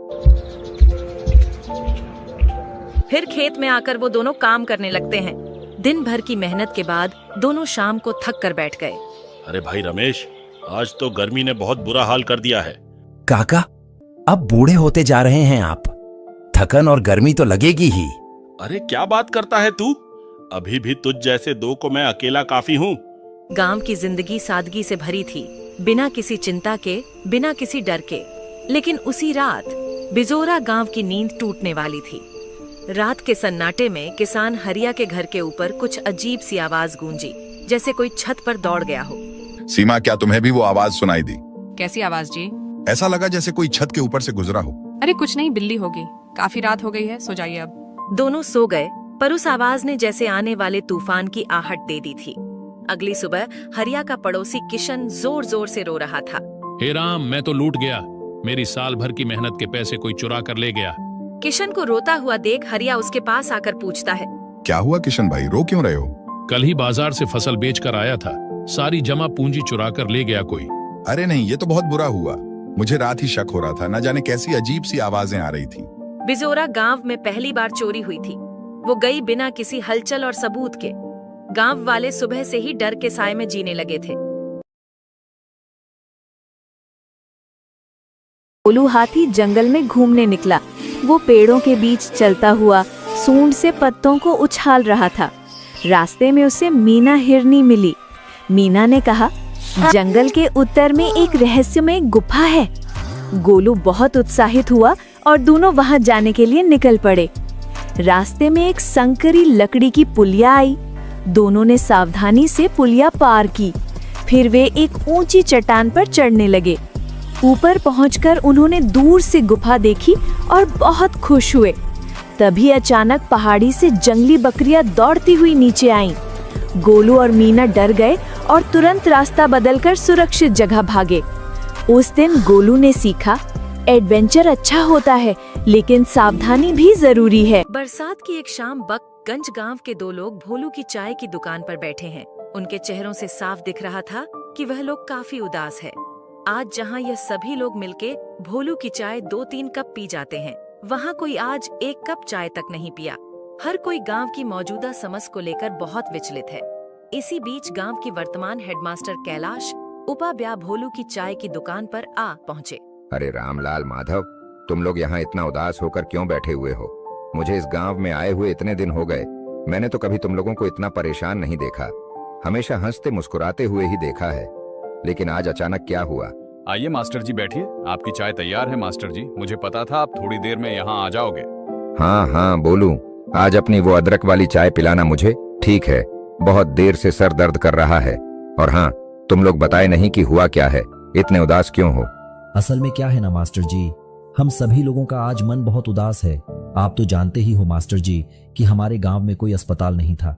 फिर खेत में आकर वो दोनों काम करने लगते हैं। दिन भर की मेहनत के बाद दोनों शाम को थक कर बैठ गए। अरे भाई रमेश, आज तो गर्मी ने बहुत बुरा हाल कर दिया है। काका, अब बूढ़े होते जा रहे हैं आप, थकन और गर्मी तो लगेगी ही। अरे क्या बात करता है तू? अभी भी तुझ जैसे दो को मैं अकेला काफी हूँ। गांव की जिंदगी सादगी से भरी थी, बिना किसी चिंता के, बिना किसी डर के। लेकिन उसी रात बिजोरा गांव की नींद टूटने वाली थी। रात के सन्नाटे में किसान हरिया के घर के ऊपर कुछ अजीब सी आवाज गूंजी, जैसे कोई छत पर दौड़ गया हो। सीमा, क्या तुम्हें भी वो आवाज सुनाई दी? कैसी आवाज जी? ऐसा लगा जैसे कोई छत के ऊपर से गुजरा हो। अरे कुछ नहीं, बिल्ली होगी। काफी रात हो गई है, सो जाइए अब। दोनों सो गए, पर उस आवाज ने जैसे आने वाले तूफान की आहट दे दी थी। अगली सुबह हरिया का पड़ोसी किशन जोर जोर से रो रहा था। हे राम, मैं तो लूट गया। मेरी साल भर की मेहनत के पैसे कोई चुरा कर ले गया। किशन को रोता हुआ देख हरिया उसके पास आकर पूछता है, क्या हुआ किशन भाई, रो क्यों रहे हो? कल ही बाजार से फसल बेच कर आया था, सारी जमा पूंजी चुरा कर ले गया कोई। अरे नहीं, ये तो बहुत बुरा हुआ। मुझे रात ही शक हो रहा था, न जाने कैसी अजीब सी आवाजें आ रही थी। बिजोरा गांव में पहली बार चोरी हुई थी। वो गई बिना किसी हलचल और सबूत के। गांव वाले सुबह से ही डर के साए में जीने लगे थे। गोलू हाथी जंगल में घूमने निकला। वो पेड़ों के बीच चलता हुआ सूंड से पत्तों को उछाल रहा था। रास्ते में उसे मीना हिरनी मिली। मीना ने कहा, जंगल के उत्तर में एक रहस्यमय गुफा है। गोलू बहुत उत्साहित हुआ और दोनों वहां जाने के लिए निकल पड़े। रास्ते में एक संकरी लकड़ी की पुलिया आई। दोनों ने सावधानी से पुलिया पार की। फिर वे एक ऊंची चट्टान पर चढ़ने लगे। ऊपर पहुंचकर उन्होंने दूर से गुफा देखी और बहुत खुश हुए। तभी अचानक पहाड़ी से जंगली बकरियां दौड़ती हुई नीचे आईं। गोलू और मीना डर गए और तुरंत रास्ता बदलकर सुरक्षित जगह भागे। उस दिन गोलू ने सीखा, एडवेंचर अच्छा होता है लेकिन सावधानी भी जरूरी है। बरसात की एक शाम बकगंज गांव के दो लोग भोलू की चाय की दुकान पर बैठे हैं। उनके चेहरों से साफ दिख रहा था कि वह लोग काफी उदास है। आज जहां यह सभी लोग मिलके भोलू की चाय 2-3 कप पी जाते हैं, वहां कोई आज 1 कप चाय तक नहीं पिया। हर कोई गांव की मौजूदा समझ को लेकर बहुत विचलित है। इसी बीच गांव की वर्तमान हेडमास्टर कैलाश उपाब्या भोलू की चाय की दुकान पर आ पहुँचे। अरे रामलाल माधव, तुम लोग यहाँ इतना उदास होकर क्यों बैठे हुए हो? मुझे इस गांव में आए हुए इतने दिन हो गए, मैंने तो कभी तुम लोगों को इतना परेशान नहीं देखा। हमेशा हंसते मुस्कुराते हुए ही देखा है, लेकिन आज अचानक क्या हुआ? आइए मास्टर जी बैठिए, आपकी चाय तैयार है मास्टर जी। मुझे पता था आप थोड़ी देर में यहाँ आ जाओगे। हाँ हाँ बोलूं, आज अपनी वो अदरक वाली चाय पिलाना मुझे। ठीक है, बहुत देर से सर दर्द कर रहा है। और हाँ, तुम लोग बताए नहीं कि हुआ क्या है, इतने उदास क्यों हो? असल में क्या है ना मास्टर जी, हम सभी लोगों का आज मन बहुत उदास है। आप तो जानते ही हो मास्टर जी कि हमारे गांव में कोई अस्पताल नहीं था।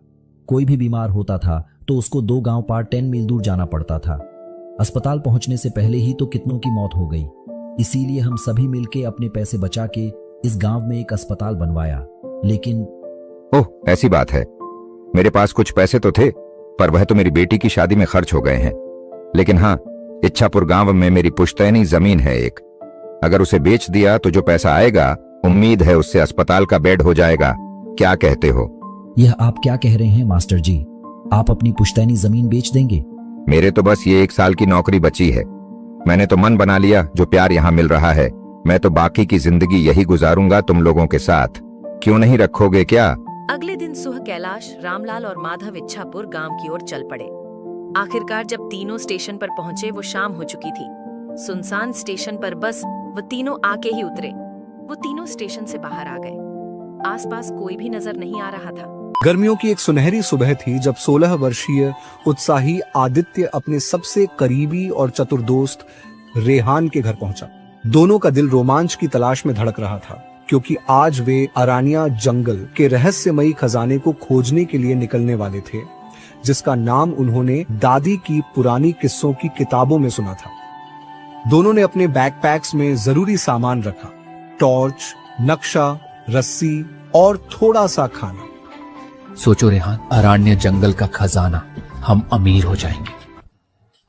कोई भी बीमार होता था तो उसको 2 गांव पार 10 मील दूर जाना पड़ता था। अस्पताल पहुंचने से पहले ही तो कितनों की मौत हो गई। इसीलिए हम सभी मिलके अपने पैसे बचा के इस गांव में एक अस्पताल बनवाया। लेकिन ओह, ऐसी बात है। मेरे पास कुछ पैसे तो थे, पर वह तो मेरी बेटी की शादी में खर्च हो गए हैं। लेकिन हाँ, इच्छापुर गांव में मेरी पुश्तैनी जमीन है एक। अगर उसे बेच दिया तो जो पैसा आएगा, उम्मीद है उससे अस्पताल का बेड हो जाएगा। क्या कहते हो? यह आप क्या कह रहे हैं मास्टर जी? आप अपनी पुश्तैनी जमीन बेच देंगे? मेरे तो बस ये 1 साल की नौकरी बची है। मैंने तो मन बना लिया, जो प्यार यहाँ मिल रहा है मैं तो बाकी की जिंदगी यही गुजारूंगा तुम लोगों के साथ। क्यों नहीं रखोगे क्या? अगले दिन सुबह कैलाश, रामलाल और माधव इच्छापुर गांव की ओर चल पड़े। आखिरकार जब तीनों स्टेशन पर पहुंचे वो शाम हो चुकी थी। सुनसान स्टेशन पर बस वो तीनों आके ही उतरे। वो तीनों स्टेशन से बाहर आ गए। आसपास कोई भी नजर नहीं आ रहा था। गर्मियों की एक सुनहरी सुबह थी जब 16 वर्षीय उत्साही आदित्य अपने सबसे करीबी और चतुर दोस्त रेहान के घर पहुंचा। दोनों का दिल रोमांच की तलाश में धड़क रहा था, क्योंकि आज वे अरानिया जंगल के रहस्यमयी खजाने को खोजने के लिए निकलने वाले थे, जिसका नाम उन्होंने दादी की पुरानी किस्सों की किताबों में सुना था। दोनों ने अपने बैकपैक्स में जरूरी सामान रखा, टॉर्च, नक्शा, रस्सी और थोड़ा सा खाना। सोचो रेहान, अरण्य जंगल का खजाना, हम अमीर हो जाएंगे।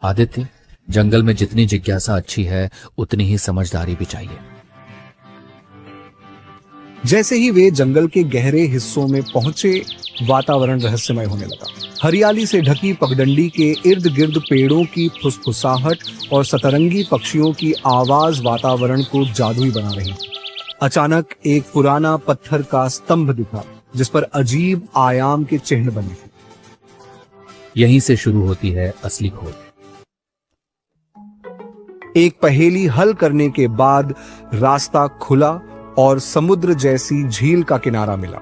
आदित्य, जंगल में जितनी जिज्ञासा अच्छी है उतनी ही समझदारी भी चाहिए। जैसे ही वे जंगल के गहरे हिस्सों में पहुंचे, वातावरण रहस्यमय होने लगा। हरियाली से ढकी पगडंडी के इर्द गिर्द पेड़ों की फुसफुसाहट और सतरंगी पक्षियों की आवाज वातावरण को जादुई बना रही। अचानक एक पुराना पत्थर का स्तंभ दिखा, जिस पर अजीब आयाम के चिन्ह बने थे। यहीं से शुरू होती है असली खोज। एक पहेली हल करने के बाद रास्ता खुला और समुद्र जैसी झील का किनारा मिला।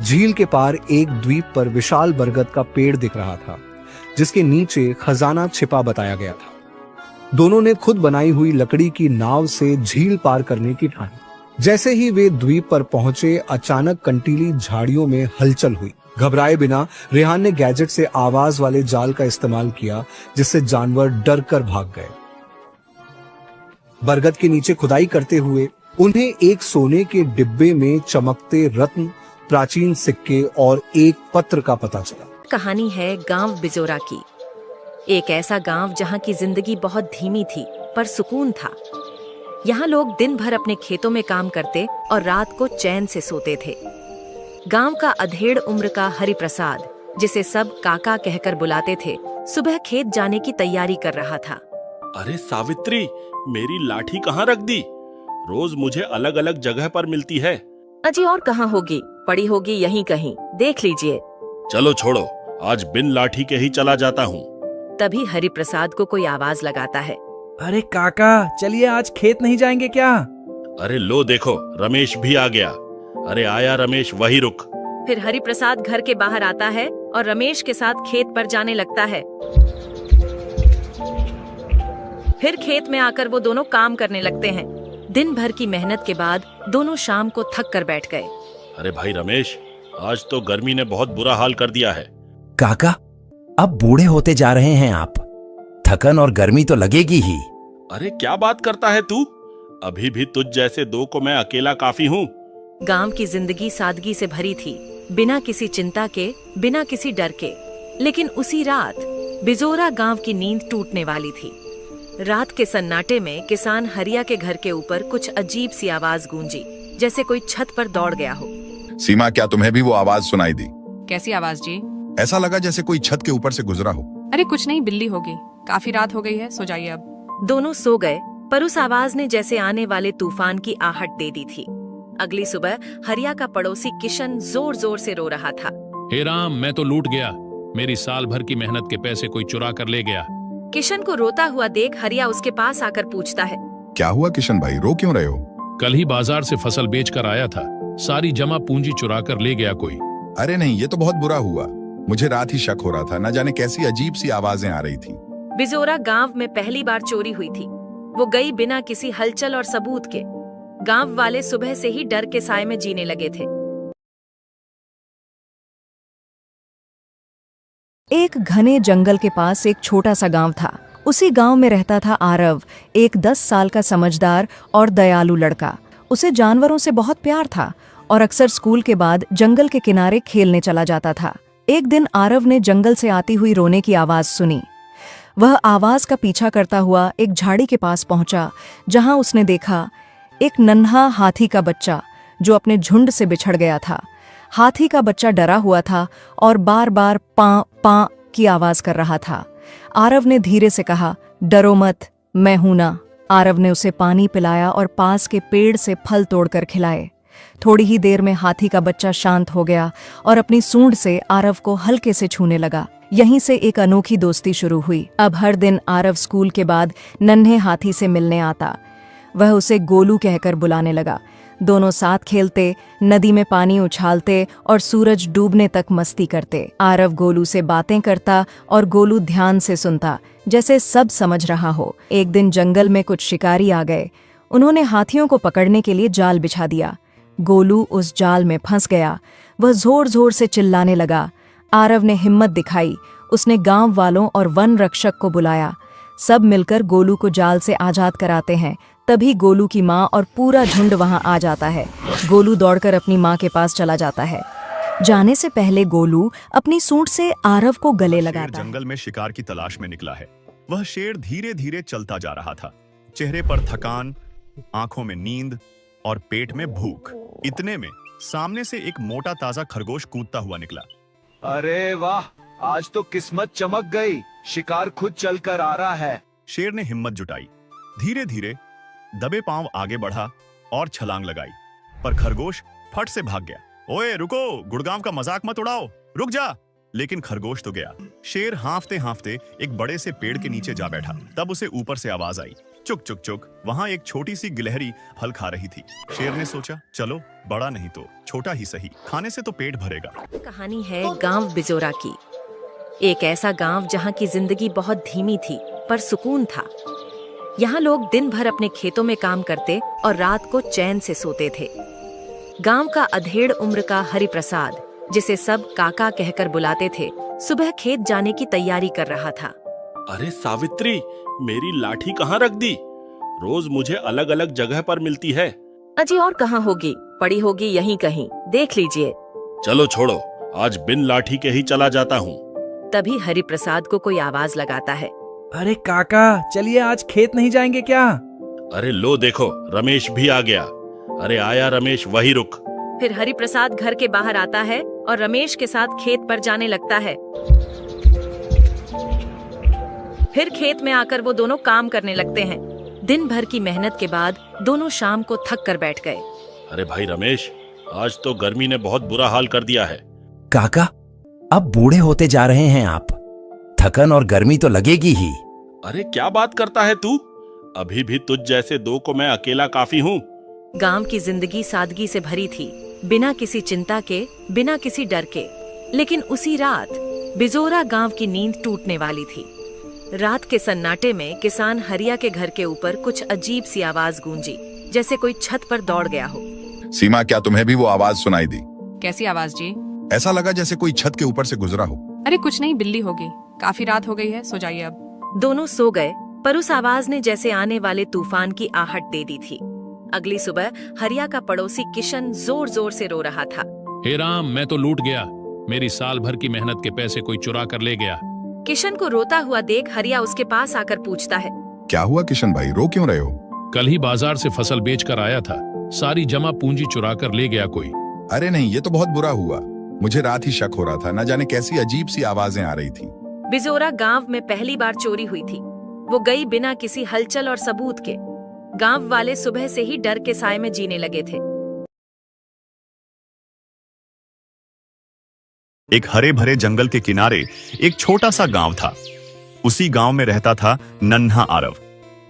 झील के पार एक द्वीप पर विशाल बरगद का पेड़ दिख रहा था, जिसके नीचे खजाना छिपा बताया गया था। दोनों ने खुद बनाई हुई लकड़ी की नाव से झील पार करने की ठानी। जैसे ही वे द्वीप पर पहुंचे, अचानक कंटीली झाड़ियों में हलचल हुई। घबराए बिना रेहान ने गैजेट से आवाज वाले जाल का इस्तेमाल किया, जिससे जानवर डर कर भाग गए। बरगद के नीचे खुदाई करते हुए उन्हें एक सोने के डिब्बे में चमकते रत्न, प्राचीन सिक्के और एक पत्र का पता चला। कहानी है गांव बिजोरा की। एक ऐसा गांव जहां की जिंदगी बहुत धीमी थी पर सुकून था। यहाँ लोग दिन भर अपने खेतों में काम करते और रात को चैन से सोते थे। गांव का अधेड़ उम्र का हरिप्रसाद, जिसे सब काका कहकर बुलाते थे, सुबह खेत जाने की तैयारी कर रहा था। अरे सावित्री, मेरी लाठी कहाँ रख दी? रोज मुझे अलग अलग जगह पर मिलती है। अजी और कहाँ होगी, पड़ी होगी यहीं कहीं, देख लीजिए। चलो छोड़ो, आज बिन लाठी के ही चला जाता हूँ। तभी हरिप्रसाद को कोई आवाज लगाता है। अरे काका, चलिए आज खेत नहीं जाएंगे क्या? अरे लो देखो, रमेश भी आ गया। अरे आया रमेश, वही रुक। फिर हरिप्रसाद घर के बाहर आता है और रमेश के साथ खेत पर जाने लगता है। फिर खेत में आकर वो दोनों काम करने लगते हैं। दिन भर की मेहनत के बाद दोनों शाम को थक कर बैठ गए। अरे भाई रमेश, आज तो गर्मी ने बहुत बुरा हाल कर दिया है। काका, अब बूढ़े होते जा रहे हैं आप, थकन और गर्मी तो लगेगी ही। अरे क्या बात करता है तू? अभी भी तुझ जैसे 2 को मैं अकेला काफी हूँ। गांव की जिंदगी सादगी से भरी थी, बिना किसी चिंता के, बिना किसी डर के। लेकिन उसी रात बिजोरा गांव की नींद टूटने वाली थी। रात के सन्नाटे में किसान हरिया के घर के ऊपर कुछ अजीब सी आवाज गूंजी, जैसे कोई छत पर दौड़ गया हो। सीमा, क्या तुम्हें भी वो आवाज सुनाई दी? कैसी आवाज जी? ऐसा लगा जैसे कोई छत के ऊपर से गुजरा हो। अरे कुछ नहीं, बिल्ली होगी। काफी रात हो गई है, सो जाइए अब। दोनों सो गए पर उस आवाज ने जैसे आने वाले तूफान की आहट दे दी थी। अगली सुबह हरिया का पड़ोसी किशन जोर जोर से रो रहा था। हे राम, मैं तो लूट गया। मेरी साल भर की मेहनत के पैसे कोई चुरा कर ले गया। किशन को रोता हुआ देख हरिया उसके पास आकर पूछता है, क्या हुआ किशन भाई, रो क्यों रहे हो? कल ही बाजार से फसल बेच कर आया था, सारी जमा पूंजी चुरा कर ले गया कोई। अरे नहीं, ये तो बहुत बुरा हुआ। मुझे रात ही शक हो रहा था, न जाने कैसी अजीब सी आवाजें आ रही थी। बिजोरा गांव में पहली बार चोरी हुई थी। वो गई बिना किसी हलचल और सबूत के। गांव वाले सुबह से ही डर के साए में जीने लगे थे। एक घने जंगल के पास एक छोटा सा गांव था। उसी गांव में रहता था आरव, एक 10 साल का समझदार और दयालु लड़का। उसे जानवरों से बहुत प्यार था और अक्सर स्कूल के बाद जंगल के किनारे खेलने चला जाता था। एक दिन आरव ने जंगल से आती हुई रोने की आवाज सुनी। वह आवाज का पीछा करता हुआ एक झाड़ी के पास पहुंचा, जहां उसने देखा एक नन्हा हाथी का बच्चा जो अपने झुंड से बिछड़ गया था। हाथी का बच्चा डरा हुआ था और बार बार पां पां की आवाज कर रहा था। आरव ने धीरे से कहा, डरो मत, मैं हूं ना। आरव ने उसे पानी पिलाया और पास के पेड़ से फल तोड़कर खिलाए। थोड़ी ही देर में हाथी का बच्चा शांत हो गया और अपनी सूंड से आरव को हल्के से छूने लगा। यहीं से एक अनोखी दोस्ती शुरू हुई। अब हर दिन आरव स्कूल के बाद नन्हे हाथी से मिलने आता। वह उसे गोलू कहकर बुलाने लगा। दोनों साथ खेलते, नदी में पानी उछालते और सूरज डूबने तक मस्ती करते। आरव गोलू से बातें करता और गोलू ध्यान से सुनता, जैसे सब समझ रहा हो। एक दिन जंगल में कुछ शिकारी आ गए। उन्होंने हाथियों को पकड़ने के लिए जाल बिछा दिया। गोलू उस जाल में फंस गया। वह जोर जोर से चिल्लाने लगा। आरव ने हिम्मत दिखाई। उसने गांव वालों और वन रक्षक को बुलाया। सब मिलकर गोलू को जाल से आजाद कराते हैं। तभी गोलू की माँ और पूरा झुंड वहां आ जाता है। गोलू दौड़कर अपनी माँ के पास चला जाता है। जाने से पहले गोलू अपनी सूंड से आरव को गले लगाता है। जंगल में शिकार की तलाश में निकला है। वह शेर धीरे धीरे चलता जा रहा था। चेहरे पर थकान, आंखों में नींद और पेट में भूख। इतने में सामने से एक मोटा ताजा खरगोश कूदता हुआ निकला। अरे वाह, आज तो किस्मत चमक गई, शिकार खुद चलकर आ रहा है। शेर ने हिम्मत जुटाई, धीरे धीरे दबे पांव आगे बढ़ा और छलांग लगाई, पर खरगोश फट से भाग गया। ओए रुको, गुड़गांव का मजाक मत उड़ाओ, रुक जा। लेकिन खरगोश तो गया। शेर हांफते हांफते एक बड़े से पेड़ के नीचे जा बैठा। तब उसे ऊपर से आवाज आई, चुक चुक चुक। वहां एक छोटी सी गिलहरी फल खा रही थी। शेर ने सोचा, चलो बड़ा नहीं तो छोटा ही सही, खाने से तो पेट भरेगा। कहानी है गांव बिजोरा की। एक ऐसा गांव जहां की जिंदगी बहुत धीमी थी पर सुकून था। यहाँ लोग दिन भर अपने खेतों में काम करते और रात को चैन से सोते थे। गांव का अधेड़ उम्र का हरिप्रसाद, जिसे सब काका कहकर बुलाते थे, सुबह खेत जाने की तैयारी कर रहा था। अरे सावित्री, मेरी लाठी कहाँ रख दी? रोज मुझे अलग अलग जगह पर मिलती है। अजी और कहाँ होगी, पड़ी होगी यहीं कहीं, देख लीजिए। चलो छोड़ो, आज बिन लाठी के ही चला जाता हूँ। तभी हरिप्रसाद को कोई आवाज लगाता है, अरे काका, चलिए आज खेत नहीं जाएंगे क्या? अरे लो देखो, रमेश भी आ गया। अरे आया रमेश, वही रुक। फिर हरिप्रसाद घर के बाहर आता है और रमेश के साथ खेत पर जाने लगता है। फिर खेत में आकर वो दोनों काम करने लगते हैं। दिन भर की मेहनत के बाद दोनों शाम को थक कर बैठ गए। अरे भाई रमेश, आज तो गर्मी ने बहुत बुरा हाल कर दिया है। काका, अब बूढ़े होते जा रहे हैं आप, थकन और गर्मी तो लगेगी ही। अरे क्या बात करता है तू? अभी भी तुझ जैसे दो को मैं अकेला काफी हूँ। गांव की जिंदगी सादगी से भरी थी, बिना किसी चिंता के, बिना किसी डर के। लेकिन उसी रात बिजोरा गांव की नींद टूटने वाली थी। रात के सन्नाटे में किसान हरिया के घर के ऊपर कुछ अजीब सी आवाज गूंजी, जैसे कोई छत पर दौड़ गया हो। सीमा, क्या तुम्हें भी वो आवाज सुनाई दी? कैसी आवाज जी? ऐसा लगा जैसे कोई छत के ऊपर से गुजरा हो। अरे कुछ नहीं, बिल्ली होगी। काफी रात हो गई है, सो जाइए अब। दोनों सो गए, पर उस आवाज ने जैसे आने वाले तूफान की आहट दे दी थी। अगली सुबह हरिया का पड़ोसी किशन जोर जोर से रो रहा था। हे राम, मैं तो लूट गया। मेरी साल भर की मेहनत के पैसे कोई चुरा कर ले गया। किशन को रोता हुआ देख हरिया उसके पास आकर पूछता है, क्या हुआ किशन भाई, रो क्यों रहे हो? कल ही बाजार से फसल बेच कर आया था, सारी जमा पूंजी चुरा कर ले गया कोई। अरे नहीं, ये तो बहुत बुरा हुआ। मुझे रात ही शक हो रहा था, न जाने कैसी अजीब सी आवाजें आ रही थी। बिजोरा गांव में पहली बार चोरी हुई थी। वो गई बिना किसी हलचल और सबूत के। गांव वाले सुबह से ही डर के साए में जीने लगे थे। एक हरे भरे जंगल के किनारे एक छोटा सा गांव था। उसी गांव में रहता था नन्हा आरव,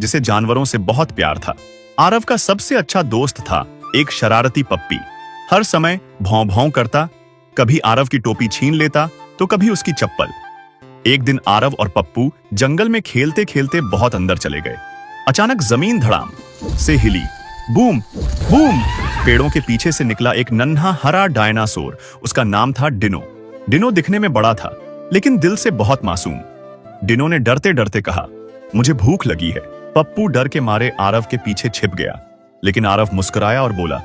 जिसे जानवरों से बहुत प्यार था। आरव का सबसे अच्छा दोस्त था एक शरारती पप्पी। हर समय भौं भौं करता, कभी आरव की टोपी छीन लेता तो कभी उसकी चप्पल। एक दिन आरव और पप्पू जंगल में खेलते खेलते बहुत अंदर चले गए। अचानक जमीन धड़ाम से हिली। Boom boom. पेड़ों के पीछे से निकला एक नन्हा हरा डायनासोर। उसका नाम था डिनो। डिनो दिखने में बड़ा था लेकिन दिल से बहुत मासूम। डिनो ने डरते डरते कहा, मुझे भूख लगी है। पप्पू डर के मारे आरव के पीछे छिप गया, लेकिन आरव मुस्कुराया और बोला,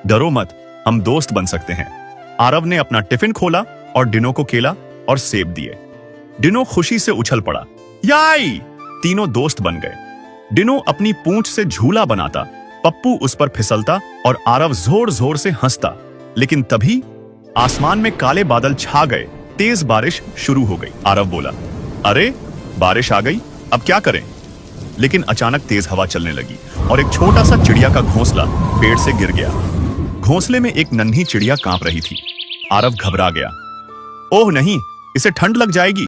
डरो मत, हम दोस्त बन सकते हैं। आरव ने अपना टिफिन खोला और डिनो को केला और सेब दिए। डिनो खुशी से उछल पड़ा। याई! तीनों दोस्त बन गए। डिनो अपनी पूंछ से झूला बनाता, पप्पू उस पर फिसलता और आरव जोर जोर से हंसता। लेकिन तभी आसमान में काले बादल छा गए। तेज बारिश शुरू हो गई। आरव बोला, अरे बारिश आ गई, अब क्या करें? लेकिन अचानक तेज हवा चलने लगी और एक छोटा सा चिड़िया का घोंसला पेड़ से गिर गया। घोंसले में एक नन्ही चिड़िया कांप रही थी। आरव घबरा गया। ओह नहीं, इसे ठंड लग जाएगी।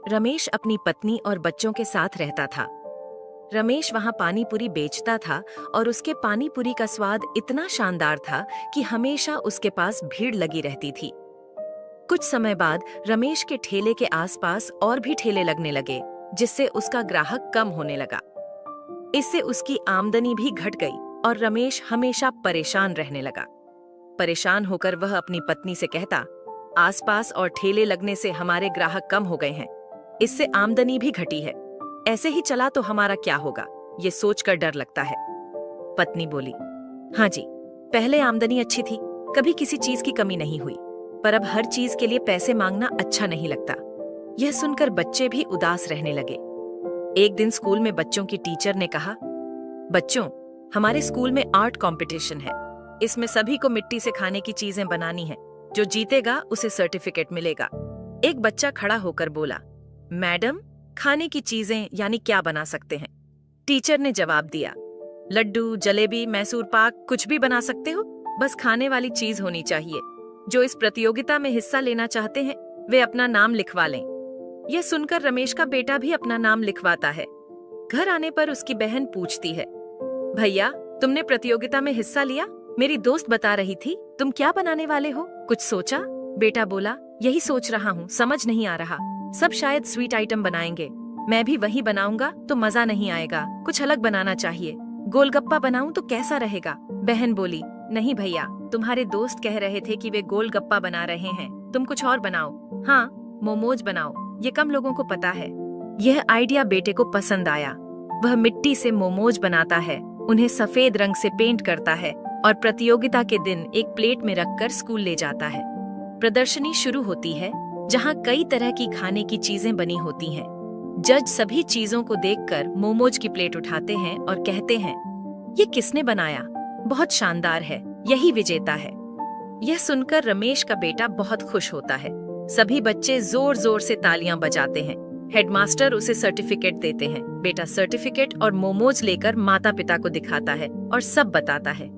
रमेश अपनी पत्नी और बच्चों के साथ रहता था। रमेश वहां पानी पूरी बेचता था और उसके पानी पूरी का स्वाद इतना शानदार था कि हमेशा उसके पास भीड़ लगी रहती थी। कुछ समय बाद रमेश के ठेले के आसपास और भी ठेले लगने लगे, जिससे उसका ग्राहक कम होने लगा। इससे उसकी आमदनी भी घट गई और रमेश हमेशा परेशान रहने लगा। परेशान होकर वह अपनी पत्नी से कहता, आसपास और ठेले लगने से हमारे ग्राहक कम हो गए हैं, इससे आमदनी भी घटी है। ऐसे ही चला तो हमारा क्या होगा, ये सोचकर डर लगता है। पत्नी बोली, हाँ जी, पहले आमदनी अच्छी थी, कभी किसी चीज की कमी नहीं हुई, पर अब हर चीज के लिए पैसे मांगना अच्छा नहीं लगता। यह सुनकर बच्चे भी उदास रहने लगे। एक दिन स्कूल में बच्चों की टीचर ने कहा, बच्चों, हमारे स्कूल में आर्ट कंपटीशन है। इसमें सभी को मिट्टी से खाने की चीजें बनानी है। जो जीतेगा उसे सर्टिफिकेट मिलेगा। एक बच्चा खड़ा होकर बोला, मैडम, खाने की चीजें यानी क्या बना सकते हैं? टीचर ने जवाब दिया, लड्डू, जलेबी, मैसूर पाक, कुछ भी बना सकते हो, बस खाने वाली चीज होनी चाहिए। जो इस प्रतियोगिता में हिस्सा लेना चाहते हैं वे अपना नाम लिखवा लें। यह सुनकर रमेश का बेटा भी अपना नाम लिखवाता है। घर आने पर उसकी बहन पूछती है, भैया, तुमने प्रतियोगिता में हिस्सा लिया? मेरी दोस्त बता रही थी, तुम क्या बनाने वाले हो? कुछ सोचा? बेटा बोला, यही सोच रहा हूँ, समझ नहीं आ रहा। सब शायद स्वीट आइटम बनाएंगे, मैं भी वही बनाऊंगा तो मजा नहीं आएगा, कुछ अलग बनाना चाहिए। गोलगप्पा बनाऊं तो कैसा रहेगा? बहन बोली, नहीं भैया, तुम्हारे दोस्त कह रहे थे कि वे गोलगप्पा बना रहे हैं, तुम कुछ और बनाओ। हाँ, मोमोज बनाओ, ये कम लोगों को पता है। यह आइडिया बेटे को पसंद आया। वह मिट्टी से मोमोज बनाता है, उन्हें सफेद रंग से पेंट करता है और प्रतियोगिता के दिन एक प्लेट में रखकर स्कूल ले जाता है। प्रदर्शनी शुरू होती है, जहाँ कई तरह की खाने की चीजें बनी होती हैं। जज सभी चीजों को देखकर मोमोज की प्लेट उठाते हैं और कहते हैं, ये किसने बनाया? बहुत शानदार है, यही विजेता है। यह सुनकर रमेश का बेटा बहुत खुश होता है। सभी बच्चे जोर जोर से तालियां बजाते हैं। हेडमास्टर उसे सर्टिफिकेट देते हैं। बेटा सर्टिफिकेट और मोमोज लेकर माता पिता को दिखाता है और सब बताता है।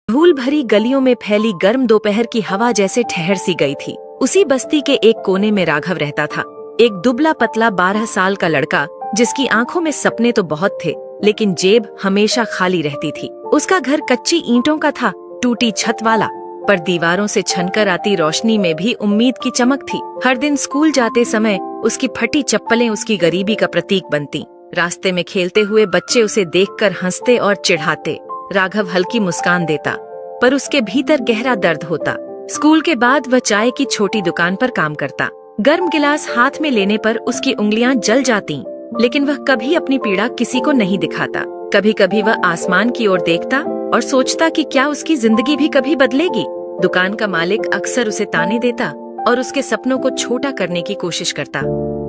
धूल भरी गलियों में फैली गर्म दोपहर की हवा जैसे ठहर सी गई थी। उसी बस्ती के एक कोने में राघव रहता था, एक दुबला पतला 12 साल का लड़का, जिसकी आंखों में सपने तो बहुत थे, लेकिन जेब हमेशा खाली रहती थी। उसका घर कच्ची ईंटों का था, टूटी छत वाला, पर दीवारों से छनकर आती रोशनी में भी उम्मीद की चमक थी। हर दिन स्कूल जाते समय उसकी फटी चप्पलें उसकी गरीबी का प्रतीक बनती। रास्ते में खेलते हुए बच्चे उसे देखकर हंसते और चिढ़ाते। राघव हल्की मुस्कान देता, पर उसके भीतर गहरा दर्द होता। स्कूल के बाद वह चाय की छोटी दुकान पर काम करता। गर्म गिलास हाथ में लेने पर उसकी उंगलियां जल जाती, लेकिन वह कभी अपनी पीड़ा किसी को नहीं दिखाता। कभी कभी वह आसमान की ओर देखता और सोचता कि क्या उसकी जिंदगी भी कभी बदलेगी। दुकान का मालिक अक्सर उसे ताने देता और उसके सपनों को छोटा करने की कोशिश करता,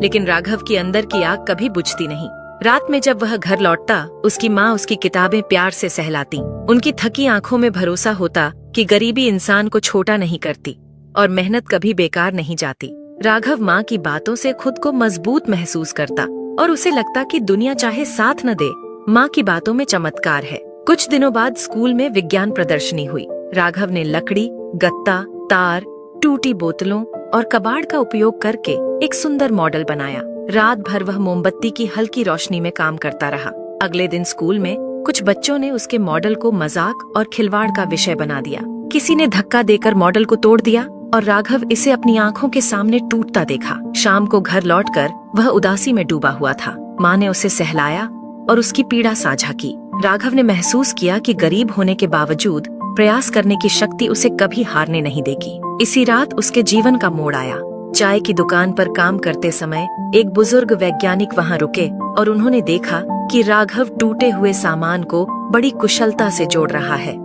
लेकिन राघव की अंदर की आग कभी बुझती नहीं। रात में जब वह घर लौटता, उसकी माँ उसकी किताबें प्यार से सहलाती। उनकी थकी आंखों में भरोसा होता कि गरीबी इंसान को छोटा नहीं करती। और मेहनत कभी बेकार नहीं जाती। राघव माँ की बातों से खुद को मजबूत महसूस करता और उसे लगता कि दुनिया चाहे साथ न दे, माँ की बातों में चमत्कार है। कुछ दिनों बाद स्कूल में विज्ञान प्रदर्शनी हुई। राघव ने लकड़ी, गत्ता, तार, टूटी बोतलों और कबाड़ का उपयोग करके एक सुंदर मॉडल बनाया। रात भर वह मोमबत्ती की हल्की रोशनी में काम करता रहा। अगले दिन स्कूल में कुछ बच्चों ने उसके मॉडल को मजाक और खिलवाड़ का विषय बना दिया। किसी ने धक्का देकर मॉडल को तोड़ दिया और राघव इसे अपनी आंखों के सामने टूटता देखा। शाम को घर लौटकर वह उदासी में डूबा हुआ था। माँ ने उसे सहलाया और उसकी पीड़ा साझा की। राघव ने महसूस किया कि गरीब होने के बावजूद प्रयास करने की शक्ति उसे कभी हारने नहीं देगी। इसी रात उसके जीवन का मोड़ आया। चाय की दुकान पर काम करते समय एक बुजुर्ग वैज्ञानिक वहां रुके और उन्होंने देखा कि राघव टूटे हुए सामान को बड़ी कुशलता से जोड़ रहा है।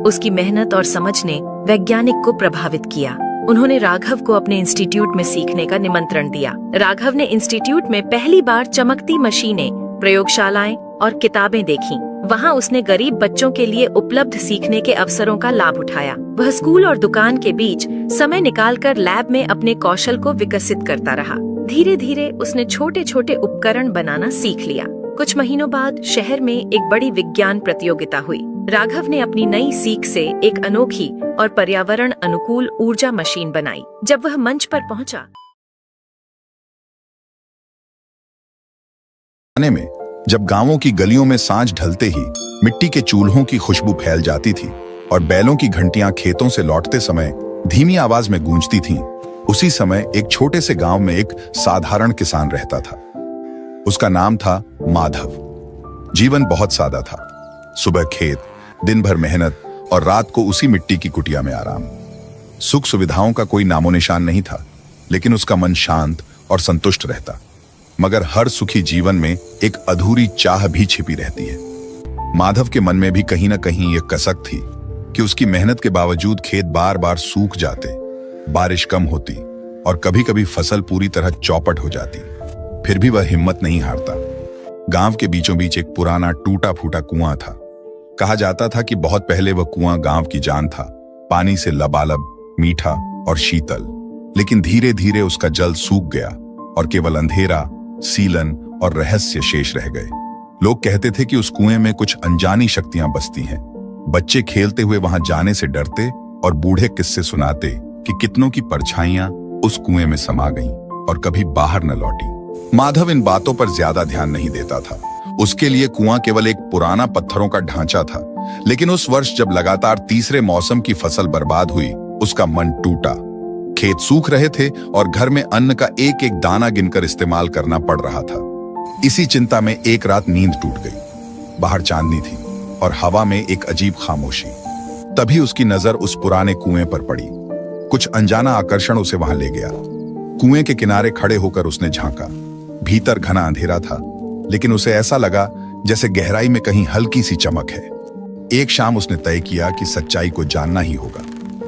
उसकी मेहनत और समझ ने वैज्ञानिक को प्रभावित किया। उन्होंने राघव को अपने इंस्टीट्यूट में सीखने का निमंत्रण दिया। राघव ने इंस्टीट्यूट में पहली बार चमकती मशीनें, प्रयोगशालाएं और किताबें देखीं। वहां उसने गरीब बच्चों के लिए उपलब्ध सीखने के अवसरों का लाभ उठाया। वह स्कूल और दुकान के बीच समय निकालकर लैब में अपने कौशल को विकसित करता रहा। धीरे धीरे उसने छोटे छोटे उपकरण बनाना सीख लिया। कुछ महीनों बाद शहर में एक बड़ी विज्ञान प्रतियोगिता हुई। राघव ने अपनी नई सीख से एक अनोखी और पर्यावरण अनुकूल ऊर्जा मशीन बनाई। जब वह मंच पर पहुंचा, में जब गांवों की गलियों में सांझ ढलते ही मिट्टी के चूल्हों की खुशबू फैल जाती थी और बैलों की घंटियां खेतों से लौटते समय धीमी आवाज में गूंजती थीं, उसी समय एक छोटे से गांव में एक साधारण किसान रहता था। उसका नाम था माधव। जीवन बहुत सादा था। सुबह खेत, दिन भर मेहनत और रात को उसी मिट्टी की कुटिया में आराम। सुख सुविधाओं का कोई नामो निशान नहीं था, लेकिन उसका मन शांत और संतुष्ट रहता। मगर हर सुखी जीवन में एक अधूरी चाह भी छिपी रहती है। माधव के मन में भी कहीं ना कहीं ये कसक थी कि उसकी मेहनत के बावजूद खेत बार बार सूख जाते, बारिश कम होती और कभी कभी फसल पूरी तरह चौपट हो जाती। फिर भी वह हिम्मत नहीं हारता। गांव के बीचों बीच एक पुराना टूटा फूटा कुआं था। कहा जाता था कि बहुत पहले वह कुआं गांव की जान था, पानी से लबालब, मीठा और शीतल। लेकिन धीरे धीरे उसका जल सूख गया और केवल अंधेरा, सीलन और रहस्य शेष रह गए। लोग कहते थे कि उस कुएं में कुछ अनजानी शक्तियां बसती हैं। बच्चे खेलते हुए वहां जाने से डरते और बूढ़े किस्से सुनाते कि कितनों की परछाइयां उस कुएं में समा गईं और कभी बाहर न लौटी। माधव इन बातों पर ज्यादा ध्यान नहीं देता था। उसके लिए कुआं केवल एक पुराना पत्थरों का ढांचा था। लेकिन उस वर्ष जब लगातार तीसरे मौसम की फसल बर्बाद हुई, उसका मन टूटा। खेत सूख रहे थे और घर में अन्न का एक एक दाना गिनकर इस्तेमाल करना पड़ रहा था। इसी चिंता में एक रात नींद टूट गई। बाहर चांदनी थी और हवा में एक अजीब खामोशी। तभी उसकी नजर उस पुराने कुएं पर पड़ी। कुछ अनजाना आकर्षण उसे वहां ले गया। कुएं के किनारे खड़े होकर उसने झांका। भीतर घना अंधेरा था, लेकिन उसे ऐसा लगा जैसे गहराई में कहीं हल्की सी चमक है। एक शाम उसने तय किया कि सच्चाई को जानना ही होगा।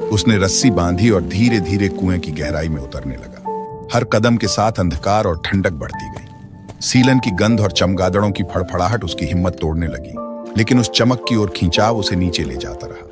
उसने रस्सी बांधी और धीरे धीरे कुएं की गहराई में उतरने लगा। हर कदम के साथ अंधकार और ठंडक बढ़ती गई। सीलन की गंध और चमगादड़ों की फड़फड़ाहट उसकी हिम्मत तोड़ने लगी, लेकिन उस चमक की ओर खिंचाव उसे नीचे ले जाता रहा।